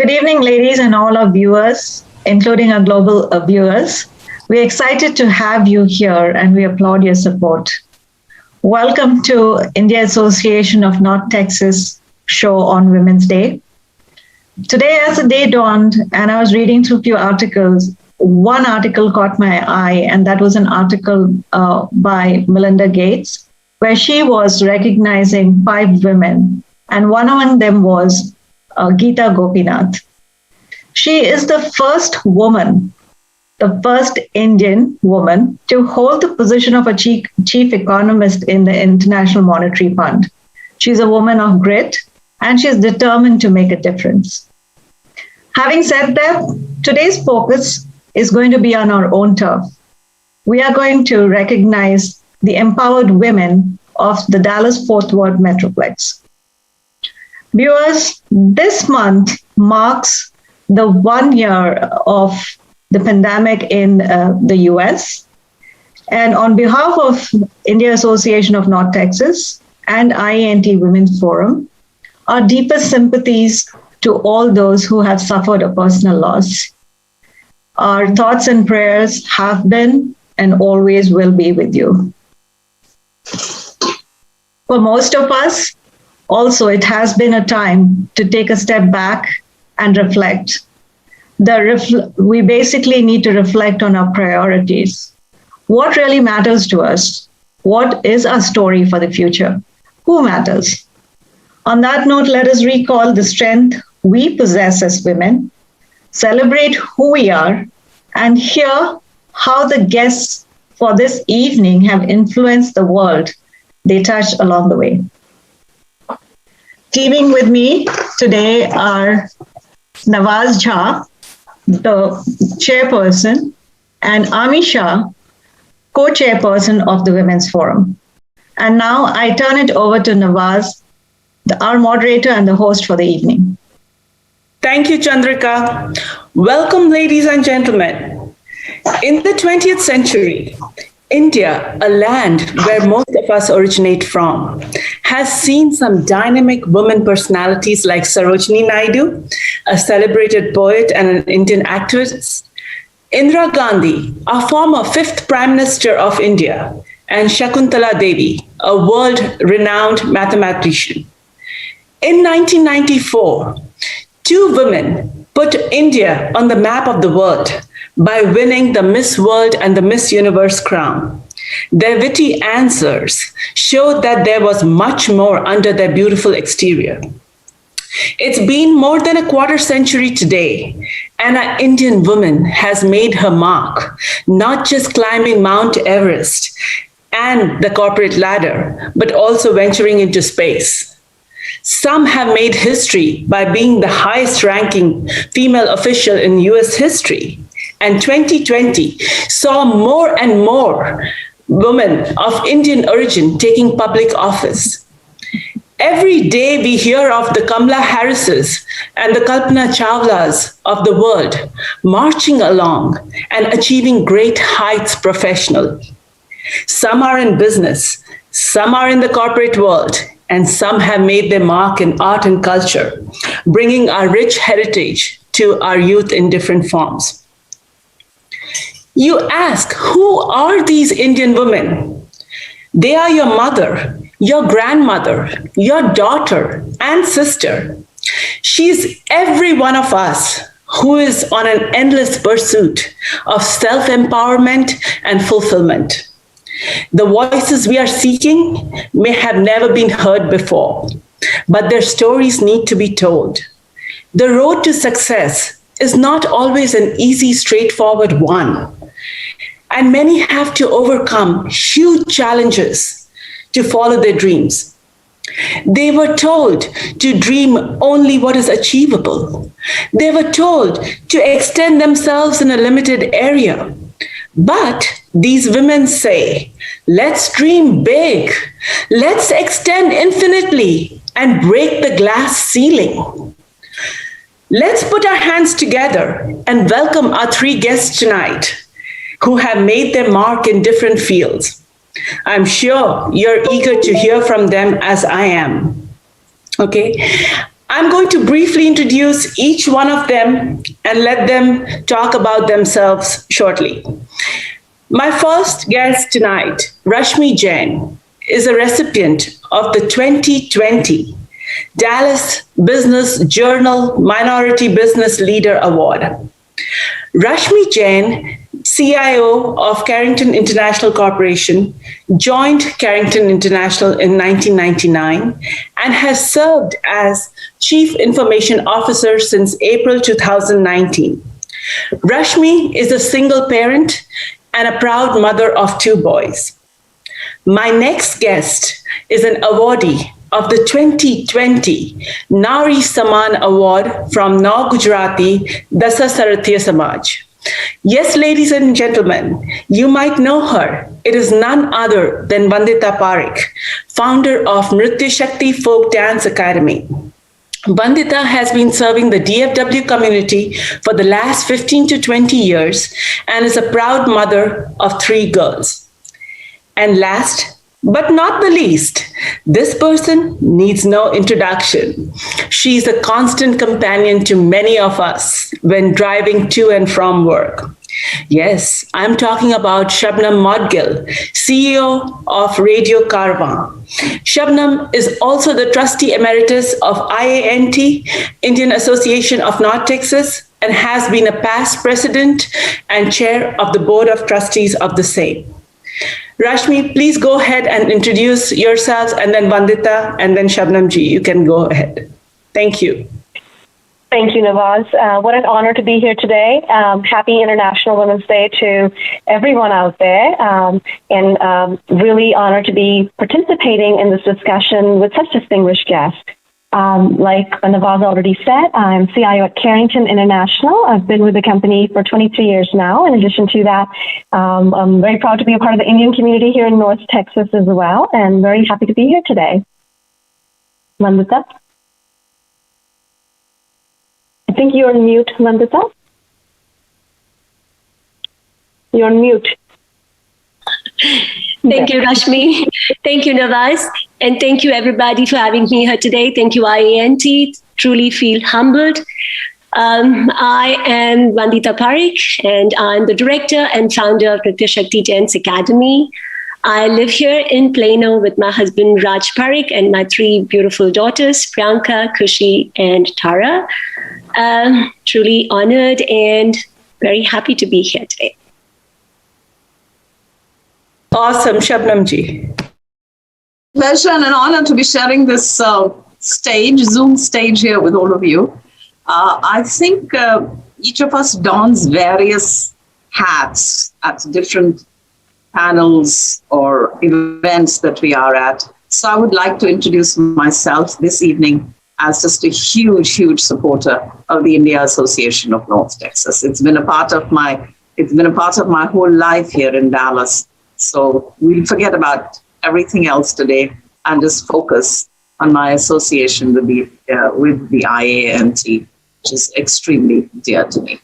Good evening, ladies and all our viewers, including our global viewers. We're excited to have you here and we applaud your support. Welcome to India Association of North Texas show on Women's Day. Today, as the day dawned and I was reading through a few articles, one article caught my eye, and that was an article by Melinda Gates, where she was recognizing 5 women, and one among them was Geeta Gopinath. She is the first woman, the first Indian woman to hold the position of a chief economist in the International Monetary Fund. She's a woman of grit, and she's determined to make a difference. Having said that, today's focus is going to be on our own turf. We are going to recognize the empowered women of the Dallas-Fort Worth Metroplex. Viewers, this month marks the 1 year of the pandemic in the US. And on behalf of India Association of North Texas and IANT Women's Forum, our deepest sympathies to all those who have suffered a personal loss. Our thoughts and prayers have been and always will be with you. For most of us, also, it has been a time to take a step back and reflect. We basically need to reflect on our priorities. What really matters to us? What is our story for the future? Who matters? On that note, let us recall the strength we possess as women, celebrate who we are, and hear how the guests for this evening have influenced the world they touched along the way. Teaming with me today are Nawaz Jha, the chairperson, and Ami Shah, co-chairperson of the Women's Forum. And now I turn it over to Nawaz, our moderator and the host for the evening. Thank you, Chandrika. Welcome, ladies and gentlemen. In the 20th century, India, a land where most of us originate from, has seen some dynamic women personalities like Sarojini Naidu, a celebrated poet and an Indian activist, Indira Gandhi, a former 5th Prime Minister of India, and Shakuntala Devi, a world-renowned mathematician. In 1994, 2 women put India on the map of the world by winning the Miss World and the Miss Universe crown. Their witty answers showed that there was much more under their beautiful exterior. It's been more than a quarter century today, and an Indian woman has made her mark, not just climbing Mount Everest and the corporate ladder, but also venturing into space. Some have made history by being the highest ranking female official in US history. And 2020 saw more and more women of Indian origin taking public office. Every day we hear of the Kamala Harrises and the Kalpana Chawlas of the world marching along and achieving great heights professionally. Some are in business, some are in the corporate world, and some have made their mark in art and culture, bringing our rich heritage to our youth in different forms. You ask, who are these Indian women? They are your mother, your grandmother, your daughter, and sister. She's every one of us who is on an endless pursuit of self-empowerment and fulfillment. The voices we are seeking may have never been heard before, but their stories need to be told. The road to success is not always an easy, straightforward one, and many have to overcome huge challenges to follow their dreams. They were told to dream only what is achievable. They were told to extend themselves in a limited area. But these women say, let's dream big. Let's extend infinitely and break the glass ceiling. Let's put our hands together and welcome our 3 guests tonight who have made their mark in different fields. I'm sure you're eager to hear from them as I am. Okay. I'm going to briefly introduce each one of them and let them talk about themselves shortly. My first guest tonight, Rashmi Jain, is a recipient of the 2020 Dallas Business Journal Minority Business Leader Award. Rashmi Jain, CIO of Carrington International Corporation, joined Carrington International in 1999 and has served as Chief Information Officer since April 2019. Rashmi is a single parent and a proud mother of 2 boys. My next guest is an awardee of the 2020 Nari Saman Award from Nau Gujarati Dasa Sarathiya Samaj. Yes, ladies and gentlemen, you might know her. It is none other than Vandita Parekh, founder of Nritya Shakti Folk Dance Academy. Vandita has been serving the DFW community for the last 15 to 20 years and is a proud mother of 3 girls. And last but not the least, this person needs no introduction. She's a constant companion to many of us when driving to and from work. Yes, I'm talking about Shabnam Modgil, CEO of Radio Caravan. Shabnam is also the trustee emeritus of IANT, Indian Association of North Texas, and has been a past president and chair of the board of trustees of the same. Rashmi, please go ahead and introduce yourselves, and then Vandita, and then Shabnam ji, you can go ahead. Thank you. Thank you, Nawaz. What an honor to be here today. Happy International Women's Day to everyone out there, and really honored to be participating in this discussion with such distinguished guests. Like Nawaz already said, I'm CIO at Carrington International. I've been with the company for 23 years now. In addition to that, I'm very proud to be a part of the Indian community here in North Texas as well, and very happy to be here today. Vandita? I think you're on mute, Vandita. You're on mute. Thank you, Rashmi. Thank you, Nawaz. And thank you, everybody, for having me here today. Thank you, IANT. Truly feel humbled. I am Vandita Parekh, and I'm the director and founder of Nritya Shakti Dance Academy. I live here in Plano with my husband, Raj Parekh, and my 3 beautiful daughters, Priyanka, Kushi, and Tara. Truly honored and very happy to be here today. Awesome, Shabnam ji. Pleasure and an honor to be sharing this Zoom stage here with all of you. I think each of us dons various hats at different panels or events that we are at. So I would like to introduce myself this evening as just a huge, huge supporter of the India Association of North Texas. It's been a part of my whole life here in Dallas. So we'll forget about everything else today and just focus on my association with the IANT, which is extremely dear to me.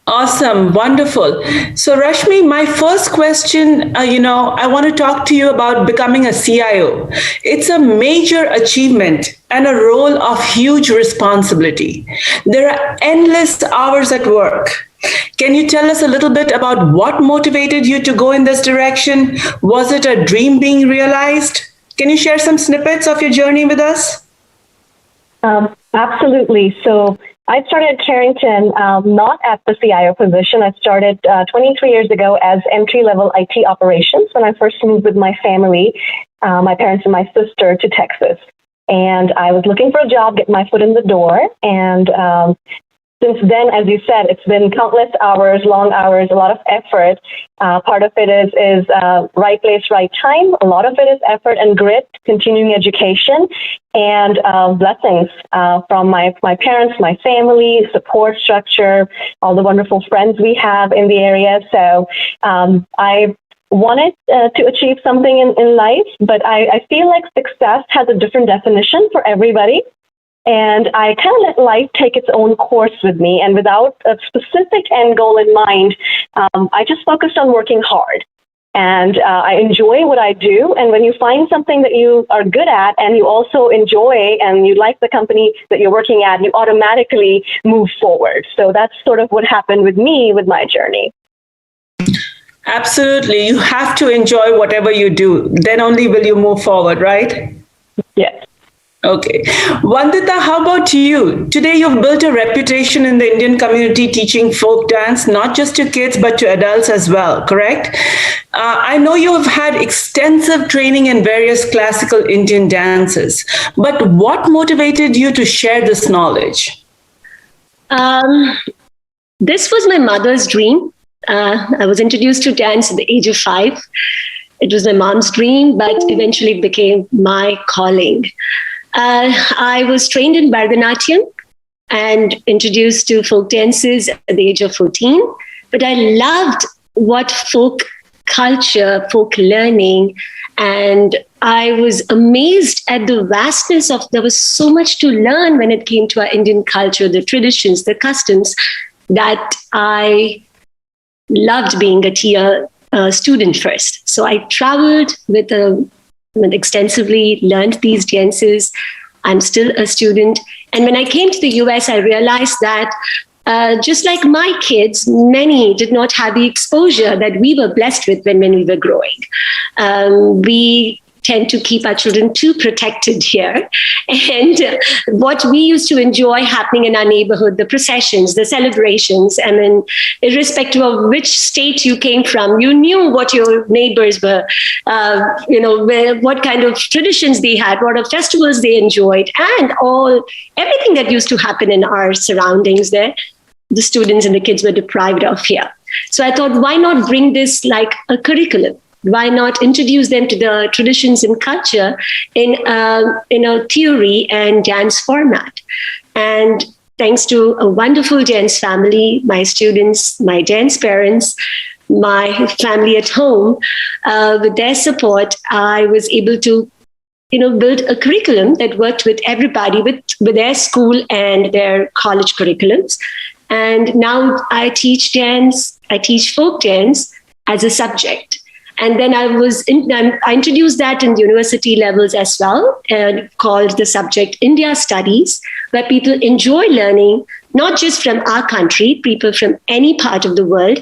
Awesome, wonderful. So Rashmi, my first question, I want to talk to you about becoming a CIO. It's a major achievement and a role of huge responsibility. There are endless hours at work. Can you tell us a little bit about what motivated you to go in this direction? Was it a dream being realized? Can you share some snippets of your journey with us? Absolutely. So I started at Carrington, not at the CIO position. I started 23 years ago as entry-level IT operations when I first moved with my family, my parents and my sister, to Texas. And I was looking for a job, get my foot in the door. And since then, as you said, it's been countless hours, long hours, a lot of effort. Part of it is right place, right time. A lot of it is effort and grit, continuing education, and blessings from my parents, my family, support structure, all the wonderful friends we have in the area. So I wanted to achieve something in life, but I feel like success has a different definition for everybody. And I kind of let life take its own course with me. And without a specific end goal in mind, I just focused on working hard. And I enjoy what I do. And when you find something that you are good at and you also enjoy and you like the company that you're working at, you automatically move forward. So that's sort of what happened with me with my journey. Absolutely. You have to enjoy whatever you do. Then only will you move forward, right? Yes. Okay. Vandita, how about you? Today you've built a reputation in the Indian community teaching folk dance, not just to kids, but to adults as well, correct? I know you have had extensive training in various classical Indian dances, but what motivated you to share this knowledge? This was my mother's dream. I was introduced to dance at the age of 5. It was my mom's dream, but eventually it became my calling. I was trained in Bharatanatyam and introduced to folk dances at the age of 14. But I loved what folk culture, folk learning, and I was amazed at the vastness of, there was so much to learn when it came to our Indian culture, the traditions, the customs, that I loved being a student first. So I traveled with extensively, learned these dances. I'm still a student. And when I came to the US, I realized that just like my kids, many did not have the exposure that we were blessed with when we were growing. We tend to keep our children too protected here. And what we used to enjoy happening in our neighborhood, the processions, the celebrations, I mean, irrespective of which state you came from, you knew what your neighbors were, what kind of traditions they had, what of festivals they enjoyed, and everything that used to happen in our surroundings there, the students and the kids were deprived of here. So I thought, why not bring this like a curriculum? Why not introduce them to the traditions and culture in a theory and dance format? And thanks to a wonderful dance family, my students, my dance parents, my family at home, with their support, I was able to build a curriculum that worked with everybody, with their school and their college curriculums. And now I teach dance, I teach folk dance as a subject. And then I introduced that in university levels as well, and called the subject India Studies, where people enjoy learning, not just from our country, people from any part of the world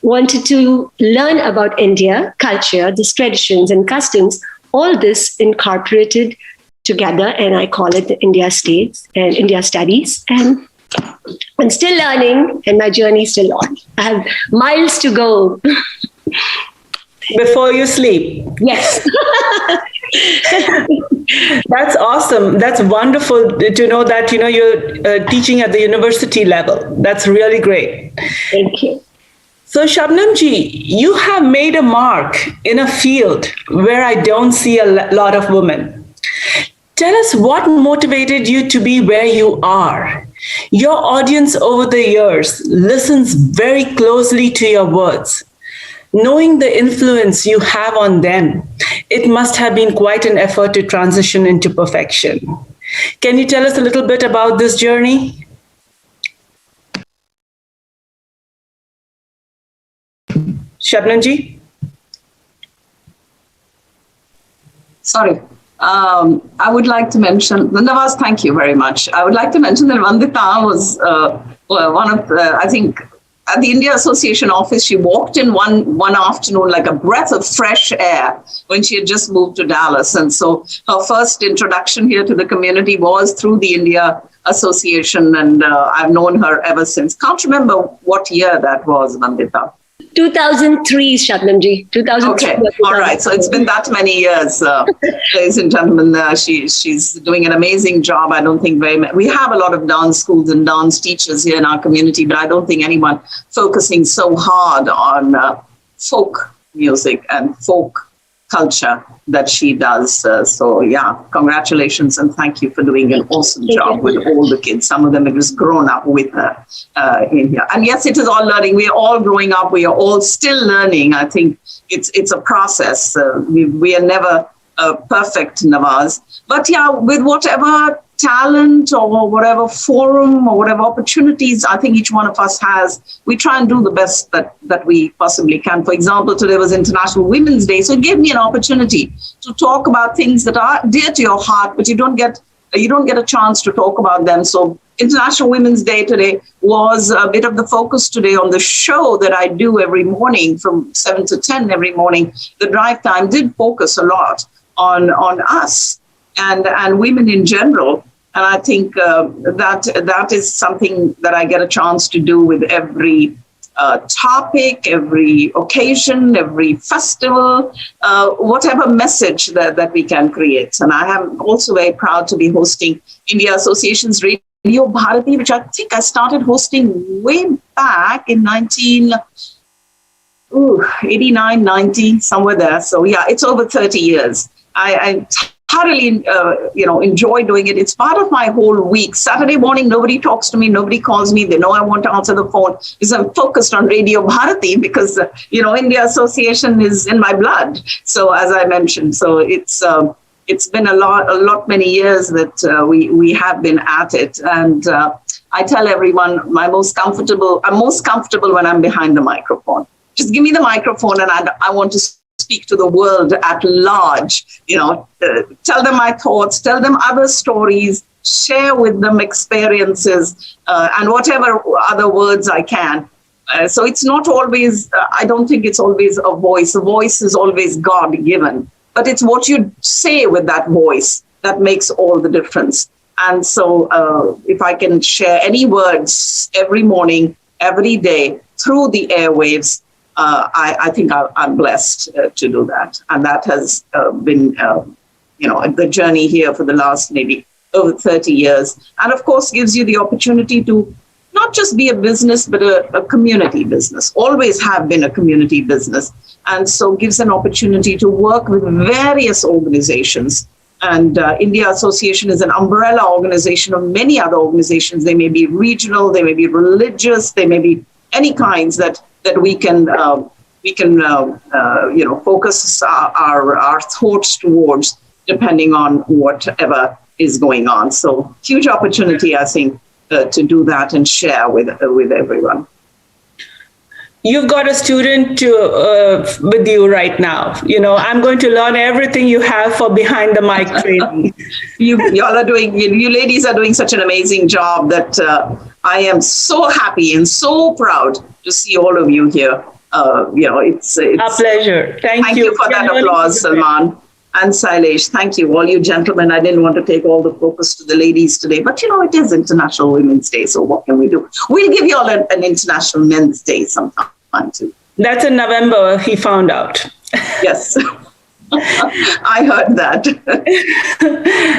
wanted to learn about India, culture, these traditions and customs, all this incorporated together. And I call it the India States and India Studies. And I'm still learning and my journey is still on. I have miles to go. Before you sleep. Yes. That's awesome. That's wonderful to know that, you're teaching at the university level. That's really great. Thank you. So Shabnamji, you have made a mark in a field where I don't see a lot of women. Tell us what motivated you to be where you are. Your audience over the years listens very closely to your words. Knowing the influence you have on them, it must have been quite an effort to transition into perfection. Can you tell us a little bit about this journey? Shabnamji? Sorry. I would like to mention, Nawaz, thank you very much. I would like to mention that Vandita was one of the, I think, at the India Association office, she walked in one afternoon like a breath of fresh air when she had just moved to Dallas. And so her first introduction here to the community was through the India Association. And I've known her ever since. Can't remember what year that was, Vandita. 2003, Shabnamji. 2003. Okay, all right. So it's been that many years, ladies and gentlemen. She's doing an amazing job. I don't think we have a lot of dance schools and dance teachers here in our community, but I don't think anyone focusing so hard on folk music and folk culture that she does. So yeah, congratulations and thank you for doing an awesome job with all the kids. Some of them have just grown up with her in here. And yes, it is all learning. We are all growing up. We are all still learning. I think it's a process. We are never perfect, Nawaz. But yeah, with whatever talent or whatever forum or whatever opportunities I think each one of us has, we try and do the best that we possibly can. For example, today was International Women's Day, so it gave me an opportunity to talk about things that are dear to your heart, but you don't get a chance to talk about them. So International Women's Day today was a bit of the focus today on the show that I do every morning from 7 to 10 every morning. The drive time did focus a lot on us and women in general. And I think that is something that I get a chance to do with every topic, every occasion, every festival, whatever message that we can create. And I am also very proud to be hosting India Association's Radio Bharati, which I think I started hosting way back in 1989, 90, somewhere there. So yeah, it's over 30 years. I thoroughly, enjoy doing it. It's part of my whole week. Saturday morning, nobody talks to me, nobody calls me. They know I want to answer the phone because I'm focused on Radio Bharati because, India Association is in my blood. So as I mentioned, so it's been many years that we have been at it. And I tell everyone I'm most comfortable when I'm behind the microphone. Just give me the microphone and I want to speak to the world at large, tell them my thoughts, tell them other stories, share with them experiences, and whatever other words I can. So it's not always, I don't think it's always a voice. A voice is always God-given, but it's what you say with that voice that makes all the difference. And so if I can share any words every morning, every day through the airwaves, I think I'm blessed to do that. And that has been, the journey here for the last maybe over 30 years. And of course, gives you the opportunity to not just be a business, but a community business, always have been a community business. And so gives an opportunity to work with various organizations. And India Association is an umbrella organization of many other organizations. They may be regional, they may be religious, they may be any kinds that we can focus our thoughts towards, depending on whatever is going on. So huge opportunity, I think, to do that and share with everyone. You've got a student with you right now. I'm going to learn everything you have for behind the mic training. You ladies are doing such an amazing job that I am so happy and so proud to see all of you here. It's a pleasure. Thank you for that applause, Salman and Sailesh. Thank you, all you gentlemen. I didn't want to take all the focus to the ladies today, but it is International Women's Day, so what can we do? We'll give you all an International Men's Day sometime too. That's in November, he found out. Yes. I heard that.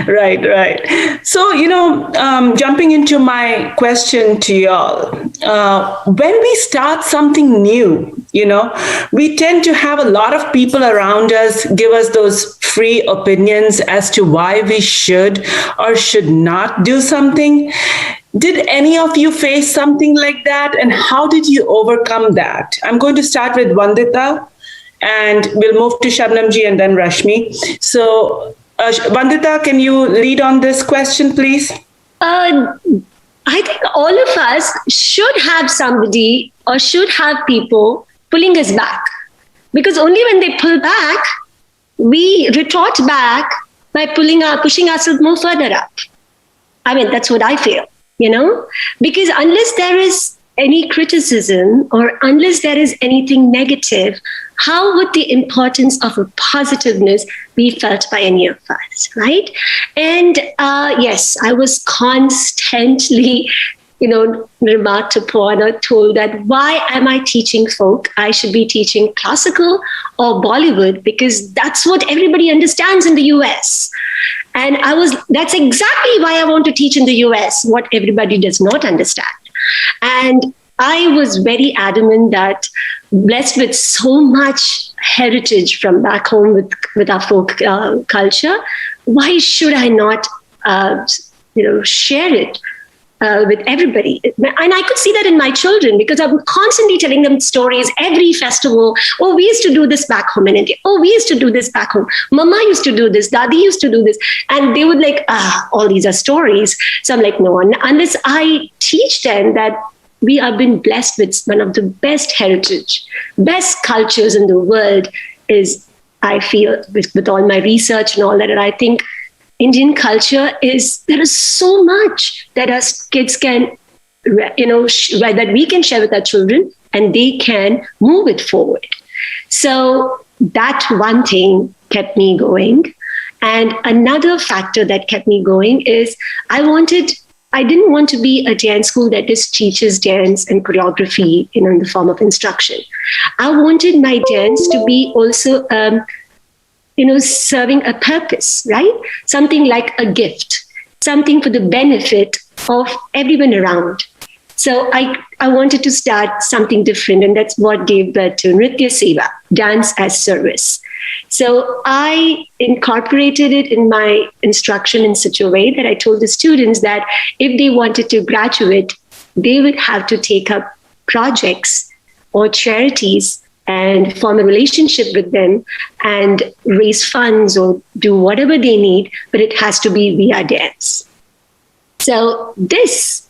Right. So, jumping into my question to y'all, when we start something new, we tend to have a lot of people around us give us those free opinions as to why we should or should not do something. Did any of you face something like that? And how did you overcome that? I'm going to start with Vandita. And we'll move to Shabnamji and then Rashmi. So, Vandita, can you lead on this question, please? I think all of us should have somebody or should have people pulling us back. Because only when they pull back, we retort back by pushing ourselves more further up. I mean, that's what I feel, Because unless there is any criticism or unless there is anything negative, how would the importance of a positiveness be felt by any of us, right? And yes, I was constantly, remarked upon or told that why am I teaching folk? I should be teaching classical or Bollywood because that's what everybody understands in the US. And that's exactly why I want to teach in the US, what everybody does not understand. And I was very adamant that blessed with so much heritage from back home with our folk culture, why should I not, share it with everybody. And I could see that in my children because I'm constantly telling them stories every festival. Oh, we used to do this back home in India. Oh, we used to do this back home. Mama used to do this. Dadi used to do this. And they would like, all these are stories. So I'm like, no, unless I teach them that we have been blessed with one of the best heritage, best cultures in the world is, I feel, with all my research and all that, and I think Indian culture there is so much that us kids can, that we can share with our children and they can move it forward. So that one thing kept me going. And another factor that kept me going is I didn't want to be a dance school that just teaches dance and choreography, in the form of instruction. I wanted my dance to be also, serving a purpose, right? Something like a gift, something for the benefit of everyone around. So I wanted to start something different, and that's what gave birth to Nritya Seva, dance as service. So I incorporated it in my instruction in such a way that I told the students that if they wanted to graduate, they would have to take up projects or charities and form a relationship with them and raise funds or do whatever they need, but it has to be via dance. So this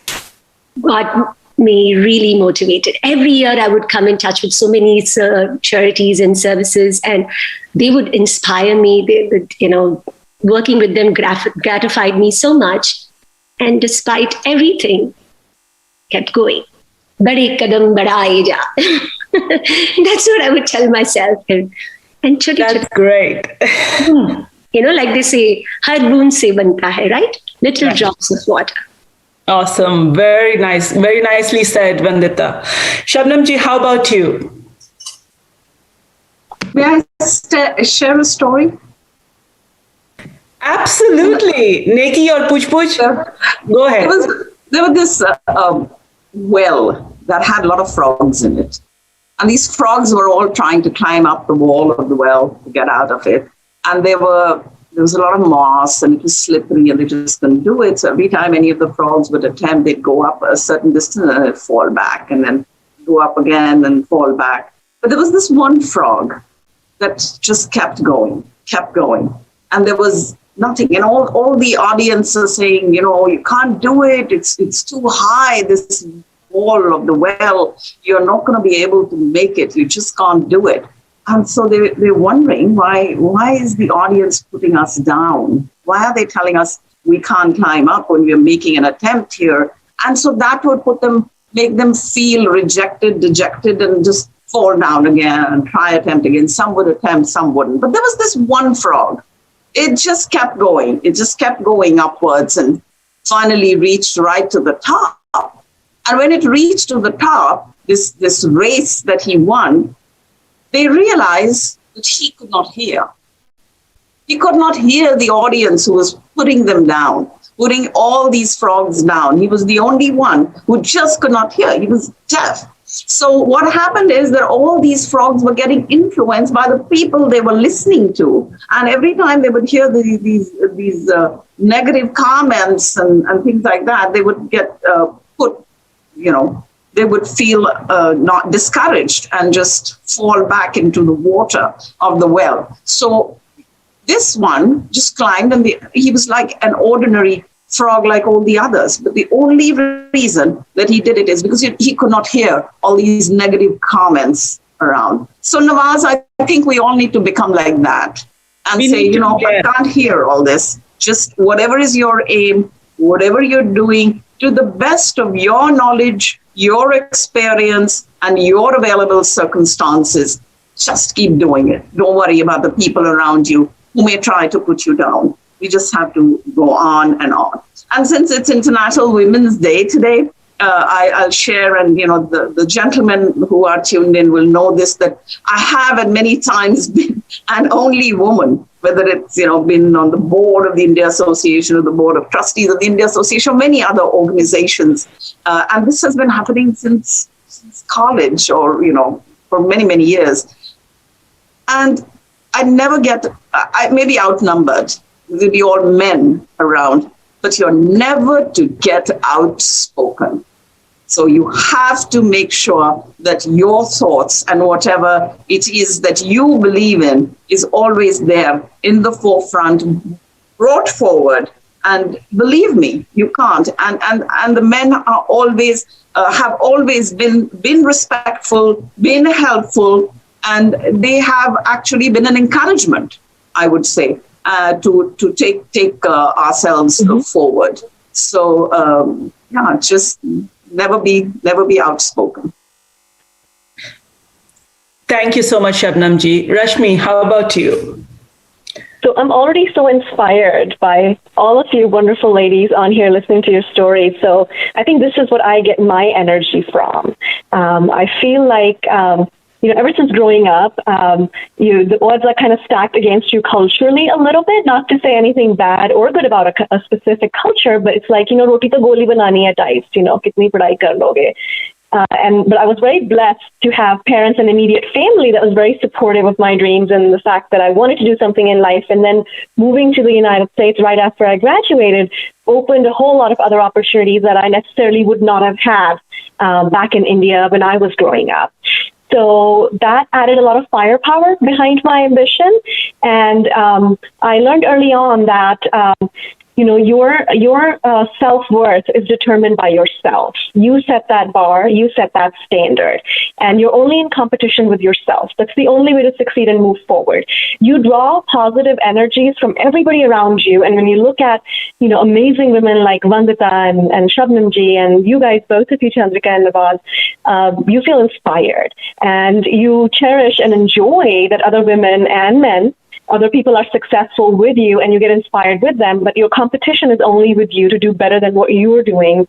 got me really motivated. Every year I would come in touch with so many charities and services, and they would inspire me. They would, working with them gratified me so much. And despite everything, kept going. Bade kadam badaaye ja. That's what I would tell myself. And that's great. Like they say, har boond se banta hai, right? Little drops of water. Awesome. Very nice. Very nicely said, Vandita. Shabnam ji, how about you? May I share a story? Absolutely. Neki or Puch Puch? Go ahead. There was this well that had a lot of frogs in it. And these frogs were all trying to climb up the wall of the well to get out of it. And there was a lot of moss and it was slippery and they just couldn't do it. So every time any of the frogs would attempt, they'd go up a certain distance and they'd fall back and then go up again and fall back. But there was this one frog that just kept going. And there was nothing. And all the audience are saying, you can't do it. It's too high, this wall of the well. You're not going to be able to make it. You just can't do it. And so they're wondering why is the audience putting us down? Why are they telling us we can't climb up when we're making an attempt here? And so that would make them feel rejected, dejected, and just fall down again and try attempt again. Some would attempt, some wouldn't. But there was this one frog. It just kept going. It just kept going upwards and finally reached right to the top. And when it reached to the top, this race that he won, they realized that he could not hear. He could not hear the audience who was putting them down, putting all these frogs down. He was the only one who just could not hear. He was deaf. So what happened is that all these frogs were getting influenced by the people they were listening to. And every time they would hear these negative comments and things like that, they would get they would feel not discouraged and just fall back into the water of the well. So this one just climbed and he was like an ordinary frog like all the others. But the only reason that he did it is because he could not hear all these negative comments around. So Nawaz, I think we all need to become like that and say, I can't hear all this. Just whatever is your aim, whatever you're doing, to the best of your knowledge, your experience, and your available circumstances, just keep doing it. Don't worry about the people around you who may try to put you down. We just have to go on and on. And since it's International Women's Day today, I'll share, and the gentlemen who are tuned in will know this, that I have at many times been an only woman, whether it's been on the board of the India Association or the board of trustees of the India Association or many other organizations. And this has been happening since college or for many years. And I never I may be outnumbered. There'll be all men around. but you're never to get outspoken. So you have to make sure that your thoughts and whatever it is that you believe in is always there in the forefront, brought forward. And believe me, you can't. And the men are always have always been respectful, been helpful, and they have actually been an encouragement, I would say, to take ourselves forward. So just never be outspoken. Thank you so much, Shabnam ji. Rashmi, how about you? So I'm already so inspired by all of you wonderful ladies on here listening to your stories. So I think this is what I get my energy from. I feel like, ever since growing up, the odds are kind of stacked against you culturally a little bit, not to say anything bad or good about a specific culture, but it's like, roti to goli banani hai types, kitni padhai kar loge. But I was very blessed to have parents and immediate family that was very supportive of my dreams and the fact that I wanted to do something in life. And then moving to the United States right after I graduated opened a whole lot of other opportunities that I necessarily would not have had back in India when I was growing up. So that added a lot of firepower behind my ambition. And I learned early on that your self-worth is determined by yourself. You set that bar, you set that standard, and you're only in competition with yourself. That's the only way to succeed and move forward. You draw positive energies from everybody around you, and when you look at, amazing women like Vandita and Shabnam ji, and you guys, both of you, Chandrika and Nawaz, you feel inspired, and you cherish and enjoy that other women and men, other people are successful with you and you get inspired with them, but your competition is only with you to do better than what you are doing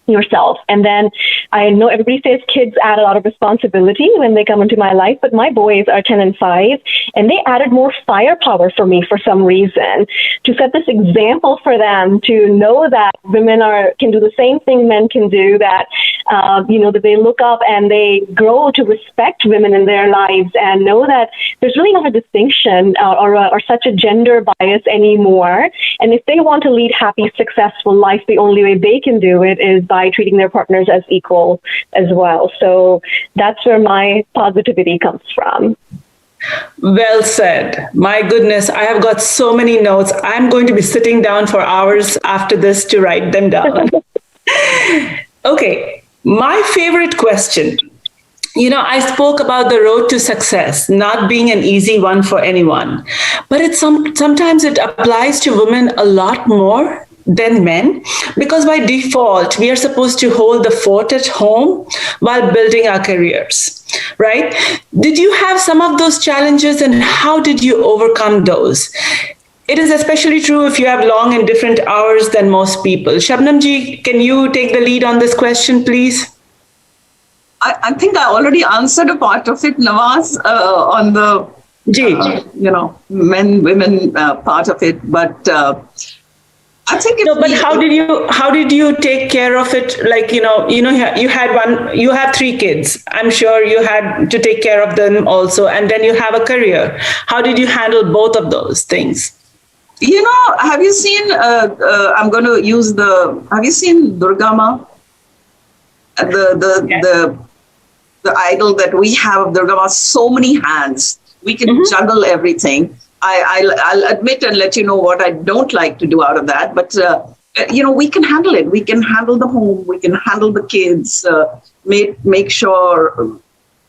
yourself. And then I know everybody says kids add a lot of responsibility when they come into my life, but my boys are 10 and 5, and they added more firepower for me for some reason, to set this example for them to know that women can do the same thing men can do, that that they look up and they grow to respect women in their lives and know that there's really not a distinction or such a gender bias anymore. And if they want to lead happy, successful life, the only way they can do it is by treating their partners as equal as well. So that's where my positivity comes from. Well said. My goodness, I have got so many notes. I'm going to be sitting down for hours after this to write them down. Okay, my favorite question. I spoke about the road to success not being an easy one for anyone, but sometimes it applies to women a lot more than men, because by default, we are supposed to hold the fort at home while building our careers, right? Did you have some of those challenges, and how did you overcome those? It is especially true if you have long and different hours than most people. Shabnam ji, can you take the lead on this question, please? I think I already answered a part of it, Nawaz, on the men, women part of it, but I think how did you take care of it? Like, you have 3 kids. I'm sure you had to take care of them also, and then you have a career. How did you handle both of those things? Have you seen? I'm going to use have you seen Durga Ma? The idol that we have of Durga Ma, so many hands. We can juggle everything. I'll admit and let you know what I don't like to do out of that. But, we can handle it. We can handle the home. We can handle the kids, make sure,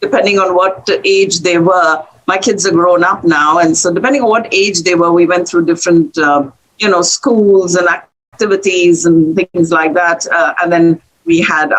depending on what age they were. My kids are grown up now. And so depending on what age they were, we went through different, schools and activities and things like that. And then we had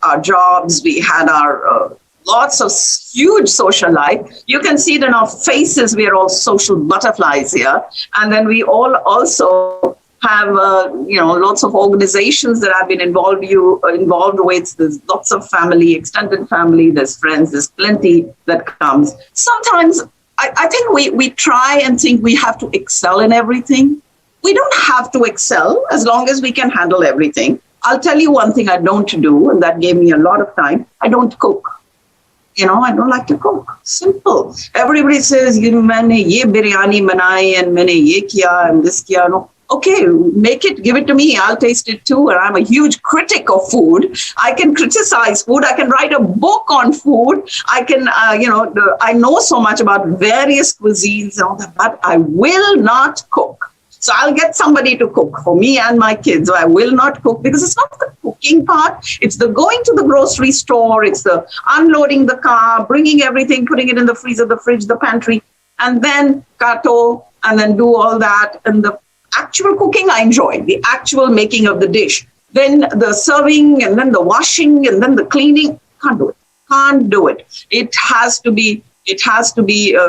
our jobs. We had our lots of huge social life. You can see it in our faces. We are all social butterflies here. And then we all also have, lots of organizations that I've been involved with. There's lots of family, extended family, there's friends, there's plenty that comes. Sometimes I think we try and think we have to excel in everything. We don't have to excel as long as we can handle everything. I'll tell you one thing I don't do, and that gave me a lot of time. I don't cook. I don't like to cook. Simple. Everybody says, maine ye biryani banai and maine ye kiya and this kiya. No, okay, make it, give it to me. I'll taste it too. And I'm a huge critic of food. I can criticize food. I can write a book on food. I can, I know so much about various cuisines and all that, but I will not cook. So I'll get somebody to cook for me and my kids. I will not cook because it's not the cooking part. It's the going to the grocery store. It's the unloading the car, bringing everything, putting it in the freezer, the fridge, the pantry, and then kato, and then do all that. And the actual cooking, I enjoy. The actual making of the dish. Then the serving, and then the washing, and then the cleaning. Can't do it. Can't do it. It has to be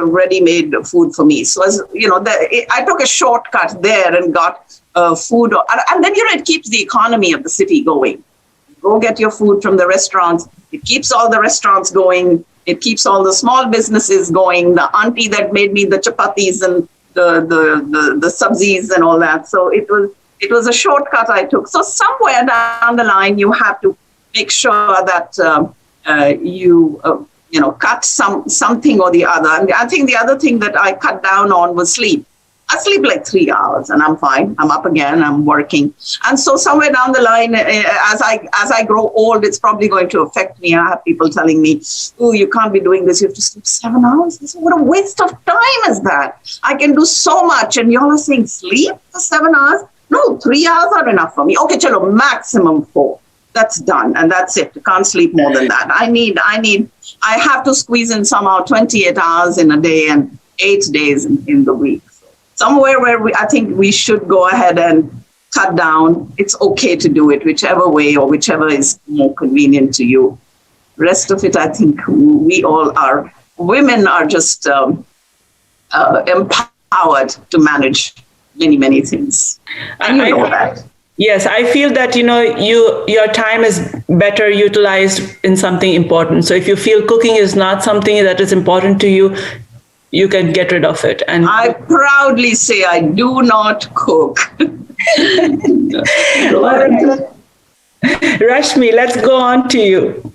ready-made food for me. So, as you know, I took a shortcut there and got food. And then, it keeps the economy of the city going. Go get your food from the restaurants. It keeps all the restaurants going. It keeps all the small businesses going. The auntie that made me the chapatis and the sabzis and all that. So it was a shortcut I took. So somewhere down the line, you have to make sure that you cut something or the other. And I think the other thing that I cut down on was sleep. I sleep like 3 hours and I'm fine. I'm up again, I'm working. And so somewhere down the line, as I grow old, it's probably going to affect me. I have people telling me, oh, you can't be doing this. You have to sleep 7 hours. I said, what a waste of time is that? I can do so much. And y'all are saying sleep for 7 hours? No, 3 hours are enough for me. Okay, chalo, maximum 4. That's done. And that's it. You can't sleep more than that. I have to squeeze in somehow 28 hours in a day and 8 days in the week. Somewhere where I think we should go ahead and cut down. It's okay to do it, whichever way or whichever is more convenient to you. Rest of it, I think we all are. Women are just empowered to manage many, many things. And you know that. Yes, I feel that, your time is better utilized in something important. So if you feel cooking is not something that is important to you, you can get rid of it. And I proudly say I do not cook. Rashmi, let's go on to you.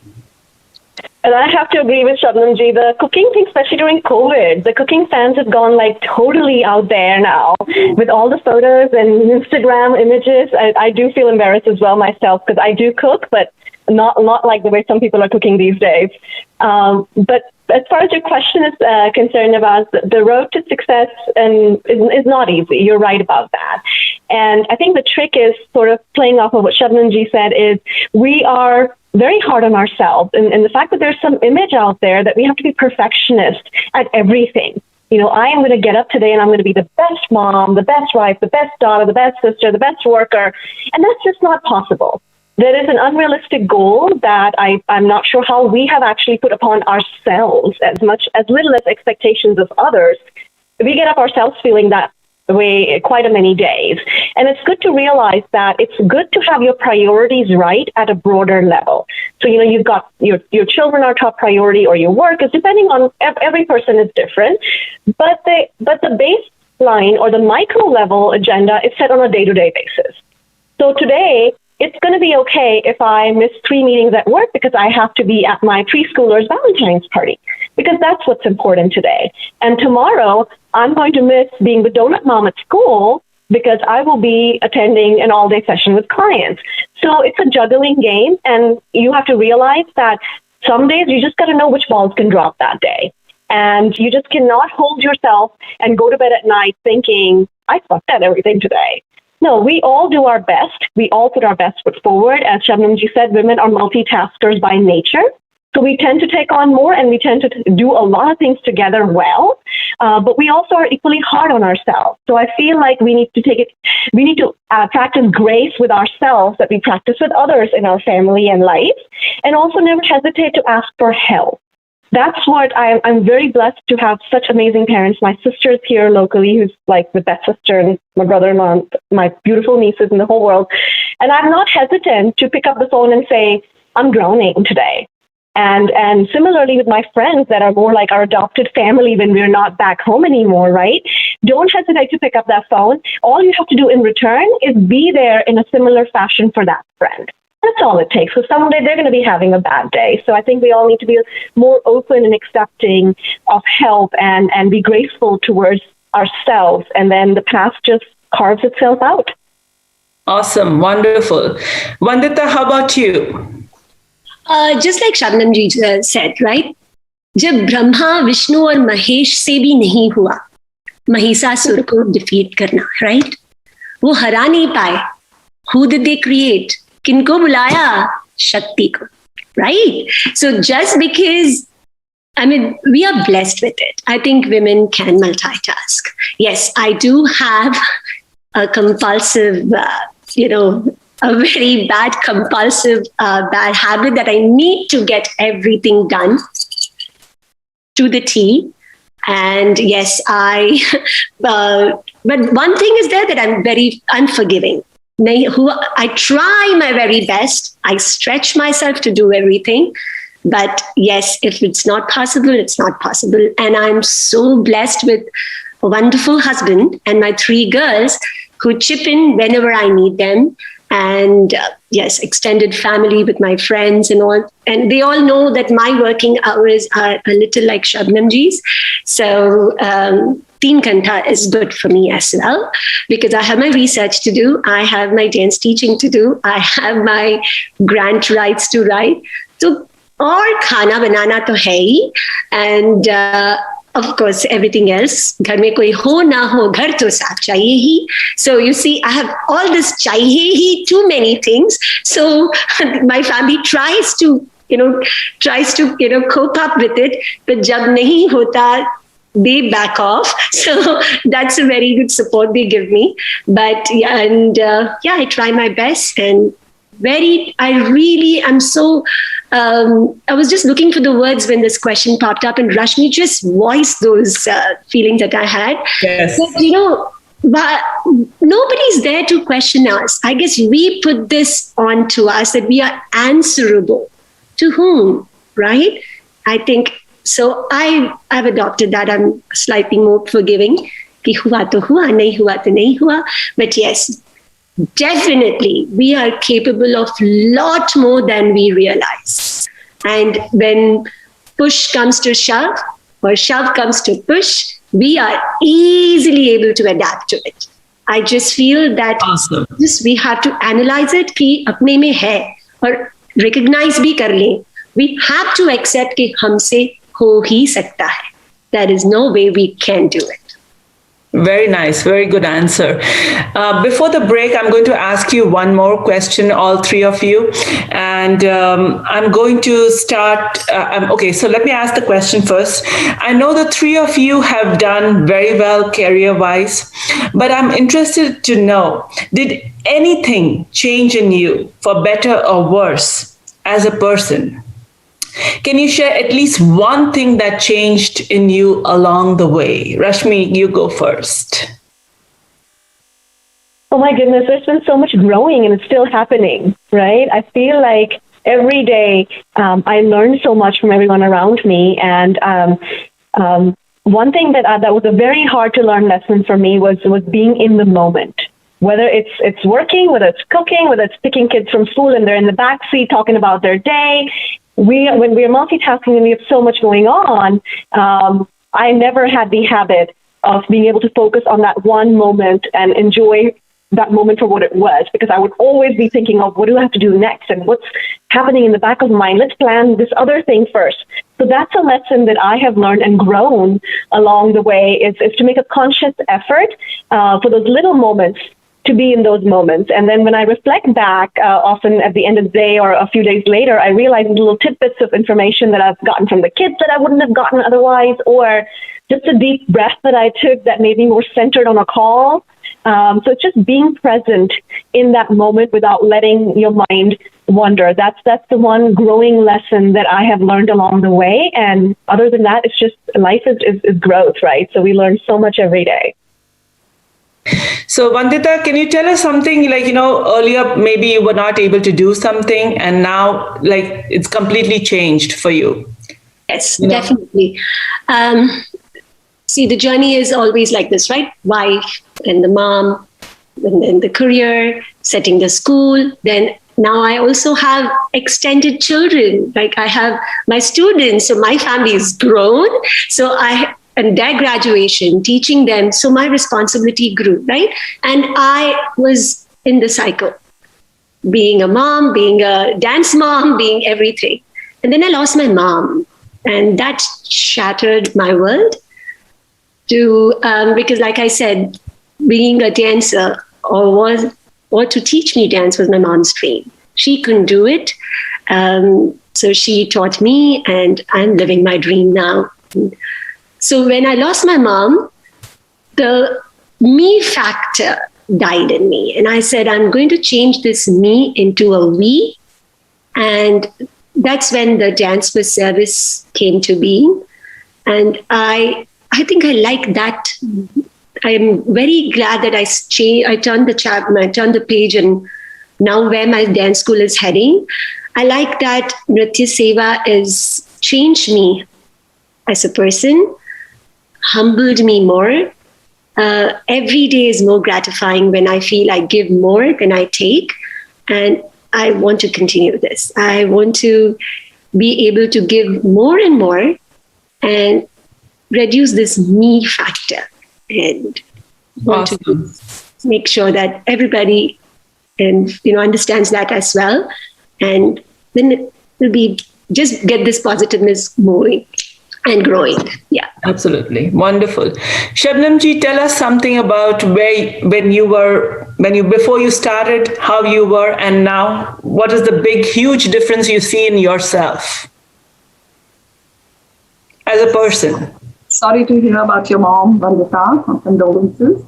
And I have to agree with Shabnamji, the cooking thing, especially during COVID, the cooking fans have gone like totally out there now with all the photos and Instagram images. I do feel embarrassed as well myself because I do cook, but not like the way some people are cooking these days. But as far as your question is concerned about the road to success is not easy. You're right about that. And I think the trick is sort of playing off of what Shabnamji said is we are very hard on ourselves. And the fact that there's some image out there that we have to be perfectionist at everything. I am going to get up today and I'm going to be the best mom, the best wife, the best daughter, the best sister, the best worker. And that's just not possible. There is an unrealistic goal that I'm not sure how we have actually put upon ourselves as little as expectations of others. We get up ourselves feeling that way quite a many days. And it's good to realize that it's good to have your priorities right at a broader level. So, you've got your children are top priority or your work is depending on every person is different. But the baseline or the micro level agenda is set on a day-to-day basis. So today, it's going to be okay if I miss 3 meetings at work because I have to be at my preschooler's Valentine's party, because that's what's important today. And tomorrow, I'm going to miss being the donut mom at school because I will be attending an all-day session with clients. So it's a juggling game, and you have to realize that some days you just got to know which balls can drop that day. And you just cannot hold yourself and go to bed at night thinking, I sucked at everything today. No, we all do our best. We all put our best foot forward. As Shabnamji said, women are multitaskers by nature. So we tend to take on more and we tend to do a lot of things together well. But we also are equally hard on ourselves. So I feel like we need to practice grace with ourselves that we practice with others in our family and life. And also never hesitate to ask for help. That's what I'm very blessed to have such amazing parents. My sister is here locally, who's like the best sister, and my brother-in-law, my beautiful nieces in the whole world. And I'm not hesitant to pick up the phone and say, I'm groaning today. And similarly with my friends that are more like our adopted family when we're not back home anymore, right? Don't hesitate to pick up that phone. All you have to do in return is be there in a similar fashion for that friend. That's all it takes. Because someday they're going to be having a bad day. So I think we all need to be more open and accepting of help and be graceful towards ourselves. And then the path just carves itself out. Awesome. Wonderful. Vandita, how about you? Just like Shabnam ji said, right? जब ब्रह्मा विष्णु और महेश से भी नहीं हुआ महिषासुर को defeat करना, right? वो हरा नहीं पाए. Who did they create? किनको बुलाया? शक्ति को, right? So just because, I mean, we are blessed with it. I think women can multitask. Yes, I do have a compulsive, a very bad compulsive bad habit that I need to get everything done to the T. And yes, but one thing is there that I'm very unforgiving. I try my very best. I stretch myself to do everything. But yes, if it's not possible, it's not possible. And I'm so blessed with a wonderful husband and my 3 girls who chip in whenever I need them. And yes, extended family with my friends and all. And they all know that my working hours are a little like Shabnam ji's. So Teen Kanta is good for me as well, because I have my research to do. I have my dance teaching to do. I have my grant rights to write. So, और खाना बनाना तो है ही. And of course, everything else. घर में कोई हो ना हो, घर तो साफ चाहिए ही. So you see, I have all this चाहिए ही, too many things. So my family tries to cope up with it. But जब नहीं होता, they back off. So that's a very good support they give me. But yeah, and I try my best, and I'm so, I was just looking for the words when this question popped up, and Rashmi just voiced those feelings that I had. Yes. But, but nobody's there to question us. I guess we put this on to us that we are answerable. To whom, right? I think, so I've adopted that. I'm slightly more forgiving. Ki hua to hua, nahi hua to nahi hua. But yes, definitely, we are capable of lot more than we realize. And when push comes to shove, or shove comes to push, we are easily able to adapt to it. I just feel that awesome. We have to analyze it कि अपने में है, और recognize भी कर लें. We have to accept कि हमसे हो ही सकता है. There is no way we can do it. Very nice. Very good answer. Before the break, I'm going to ask you one more question, all 3 of you. And I'm going to start. Okay, so let me ask the question first. I know the 3 of you have done very well career-wise, but I'm interested to know, did anything change in you for better or worse as a person? Can you share at least one thing that changed in you along the way? Rashmi, you go first. Oh my goodness, there's been so much growing and it's still happening, right? I feel like every day I learn so much from everyone around me. And one thing that was a very hard to learn lesson for me was being in the moment. Whether it's working, whether it's cooking, whether it's picking kids from school and they're in the backseat talking about their day. When we are multitasking and we have so much going on, I never had the habit of being able to focus on that one moment and enjoy that moment for what it was, because I would always be thinking of what do I have to do next and what's happening in the back of my mind. Let's plan this other thing first. So that's a lesson that I have learned and grown along the way is to make a conscious effort for those little moments, to be in those moments. And then when I reflect back, often at the end of the day or a few days later, I realize little tidbits of information that I've gotten from the kids that I wouldn't have gotten otherwise, or just a deep breath that I took that made me more centered on a call. So it's just being present in that moment without letting your mind wander. That's the one growing lesson that I have learned along the way. And other than that, it's just life is growth, right? So we learn so much every day. So Vandita, can you tell us something like, earlier maybe you were not able to do something and now like it's completely changed for you? Yes, definitely. See, the journey is always like this, right? Wife and the mom, and then the career, setting the school. Then now I also have extended children. Like I have my students, so my family is grown. So and their graduation, teaching them. So my responsibility grew, right? And I was in the cycle, being a mom, being a dance mom, being everything. And then I lost my mom, and that shattered my world. Because, like I said, being a dancer or to teach me dance was my mom's dream. She couldn't do it, so she taught me, and I'm living my dream now. So when I lost my mom, the me factor died in me, and I said, I'm going to change this me into a we, and that's when the Dance for Service came to being. And I think I like that. I'm very glad that I turned the page, and now where my dance school is heading. I like that Nritya Seva has changed me as a person, humbled me more. Every day is more gratifying when I feel I give more than I take. And I want to continue this. I want to be able to give more and more and reduce this me factor, and want to make sure that everybody understands that as well. And then it will be just get this positiveness moving and growing. Yeah. Absolutely. Wonderful. Shabnam ji, tell us something about before you started, how you were, and now. What is the big, huge difference you see in yourself as a person? Sorry to hear about your mom, Vandita. Condolences.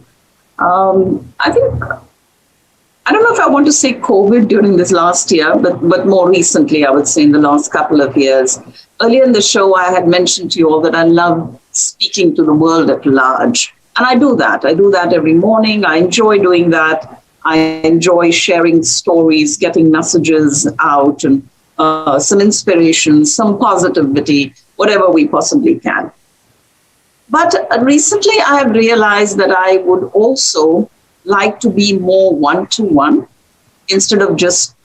I don't know if I want to say COVID during this last year, but more recently, I would say in the last couple of years. Earlier in the show, I had mentioned to you all that I love speaking to the world at large. And I do that. I do that every morning. I enjoy doing that. I enjoy sharing stories, getting messages out, and some inspiration, some positivity, whatever we possibly can. But recently, I have realized that I would also like to be more one-to-one instead of just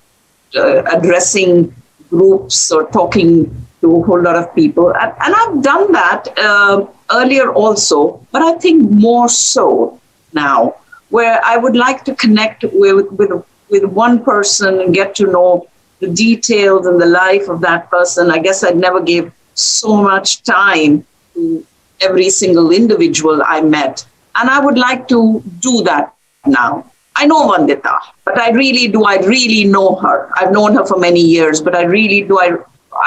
addressing groups or talking to a whole lot of people. And I've done that earlier also, but I think more so now, where I would like to connect with one person and get to know the details and the life of that person. I guess I never gave so much time to every single individual I met. And I would like to do that now. I know Vandita, but I really know her. I've known her for many years, but I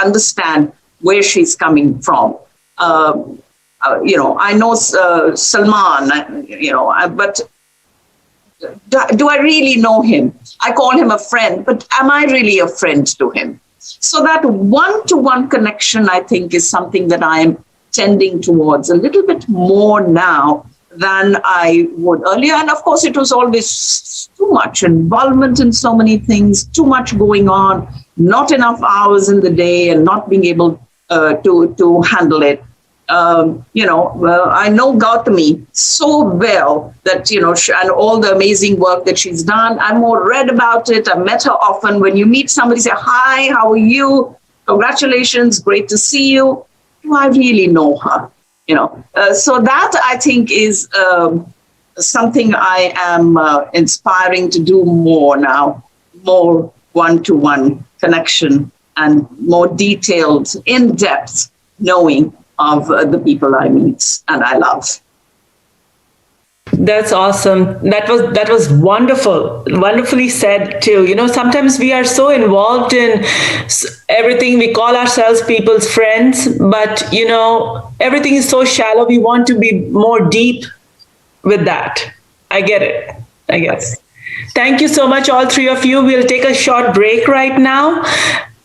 understand where she's coming from. I know Salman, but do I really know him? I call him a friend, but am I really a friend to him? So that one-to-one connection, I think, is something that I am tending towards a little bit more now than I would earlier. And of course, it was always too much involvement in so many things, too much going on, not enough hours in the day, and not being able to handle it. I know Gautami so well that, and all the amazing work that she's done. I've more read about it. I've met her often. When you meet somebody, say, hi, how are you? Congratulations, great to see you. Do I really know her? So that I think is something I am inspiring to do more now, more one-to-one connection and more detailed, in-depth knowing of the people I meet and I love. That's awesome. That was wonderful. Wonderfully said too. Sometimes we are so involved in everything. We call ourselves people's friends, but everything is so shallow. We want to be more deep with that. I get it. Thank you so much, all three of you. We'll take a short break right now.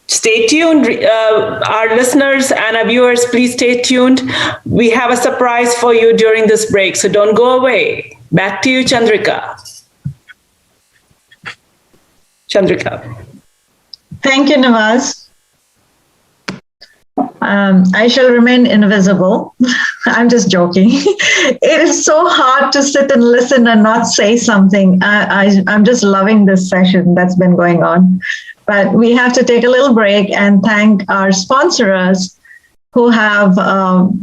Stay tuned. Our listeners and our viewers, please stay tuned. We have a surprise for you during this break, so don't go away. Back to you, Chandrika. Thank you, Nawaz. I shall remain invisible. I'm just joking. It is so hard to sit and listen and not say something. I'm just loving this session that's been going on. But we have to take a little break and thank our sponsors, who have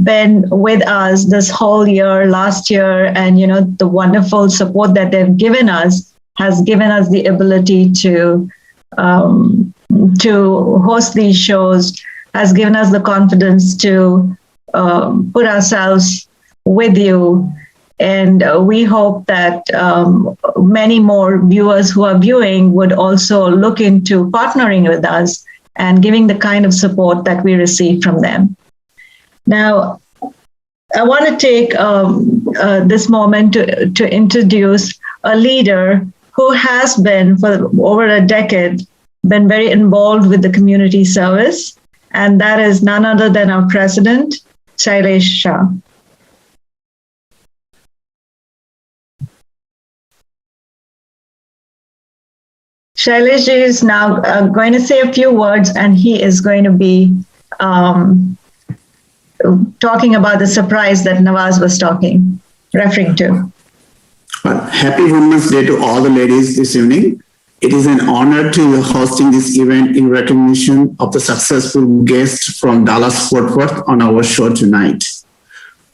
been with us this whole year, last year, and the wonderful support that they've given us has given us the ability to host these shows, has given us the confidence to put ourselves with you. And we hope that many more viewers who are viewing would also look into partnering with us and giving the kind of support that we receive from them. Now, I want to take this moment to introduce a leader who has been, for over a decade, been very involved with the community service, and that is none other than our president, Shailesh Shah. Shailesh is now going to say a few words, and he is going to be talking about the surprise that Nawaz was referring to. Happy Women's Day to all the ladies this evening. It is an honor to be hosting this event in recognition of the successful guests from Dallas-Fort Worth on our show tonight.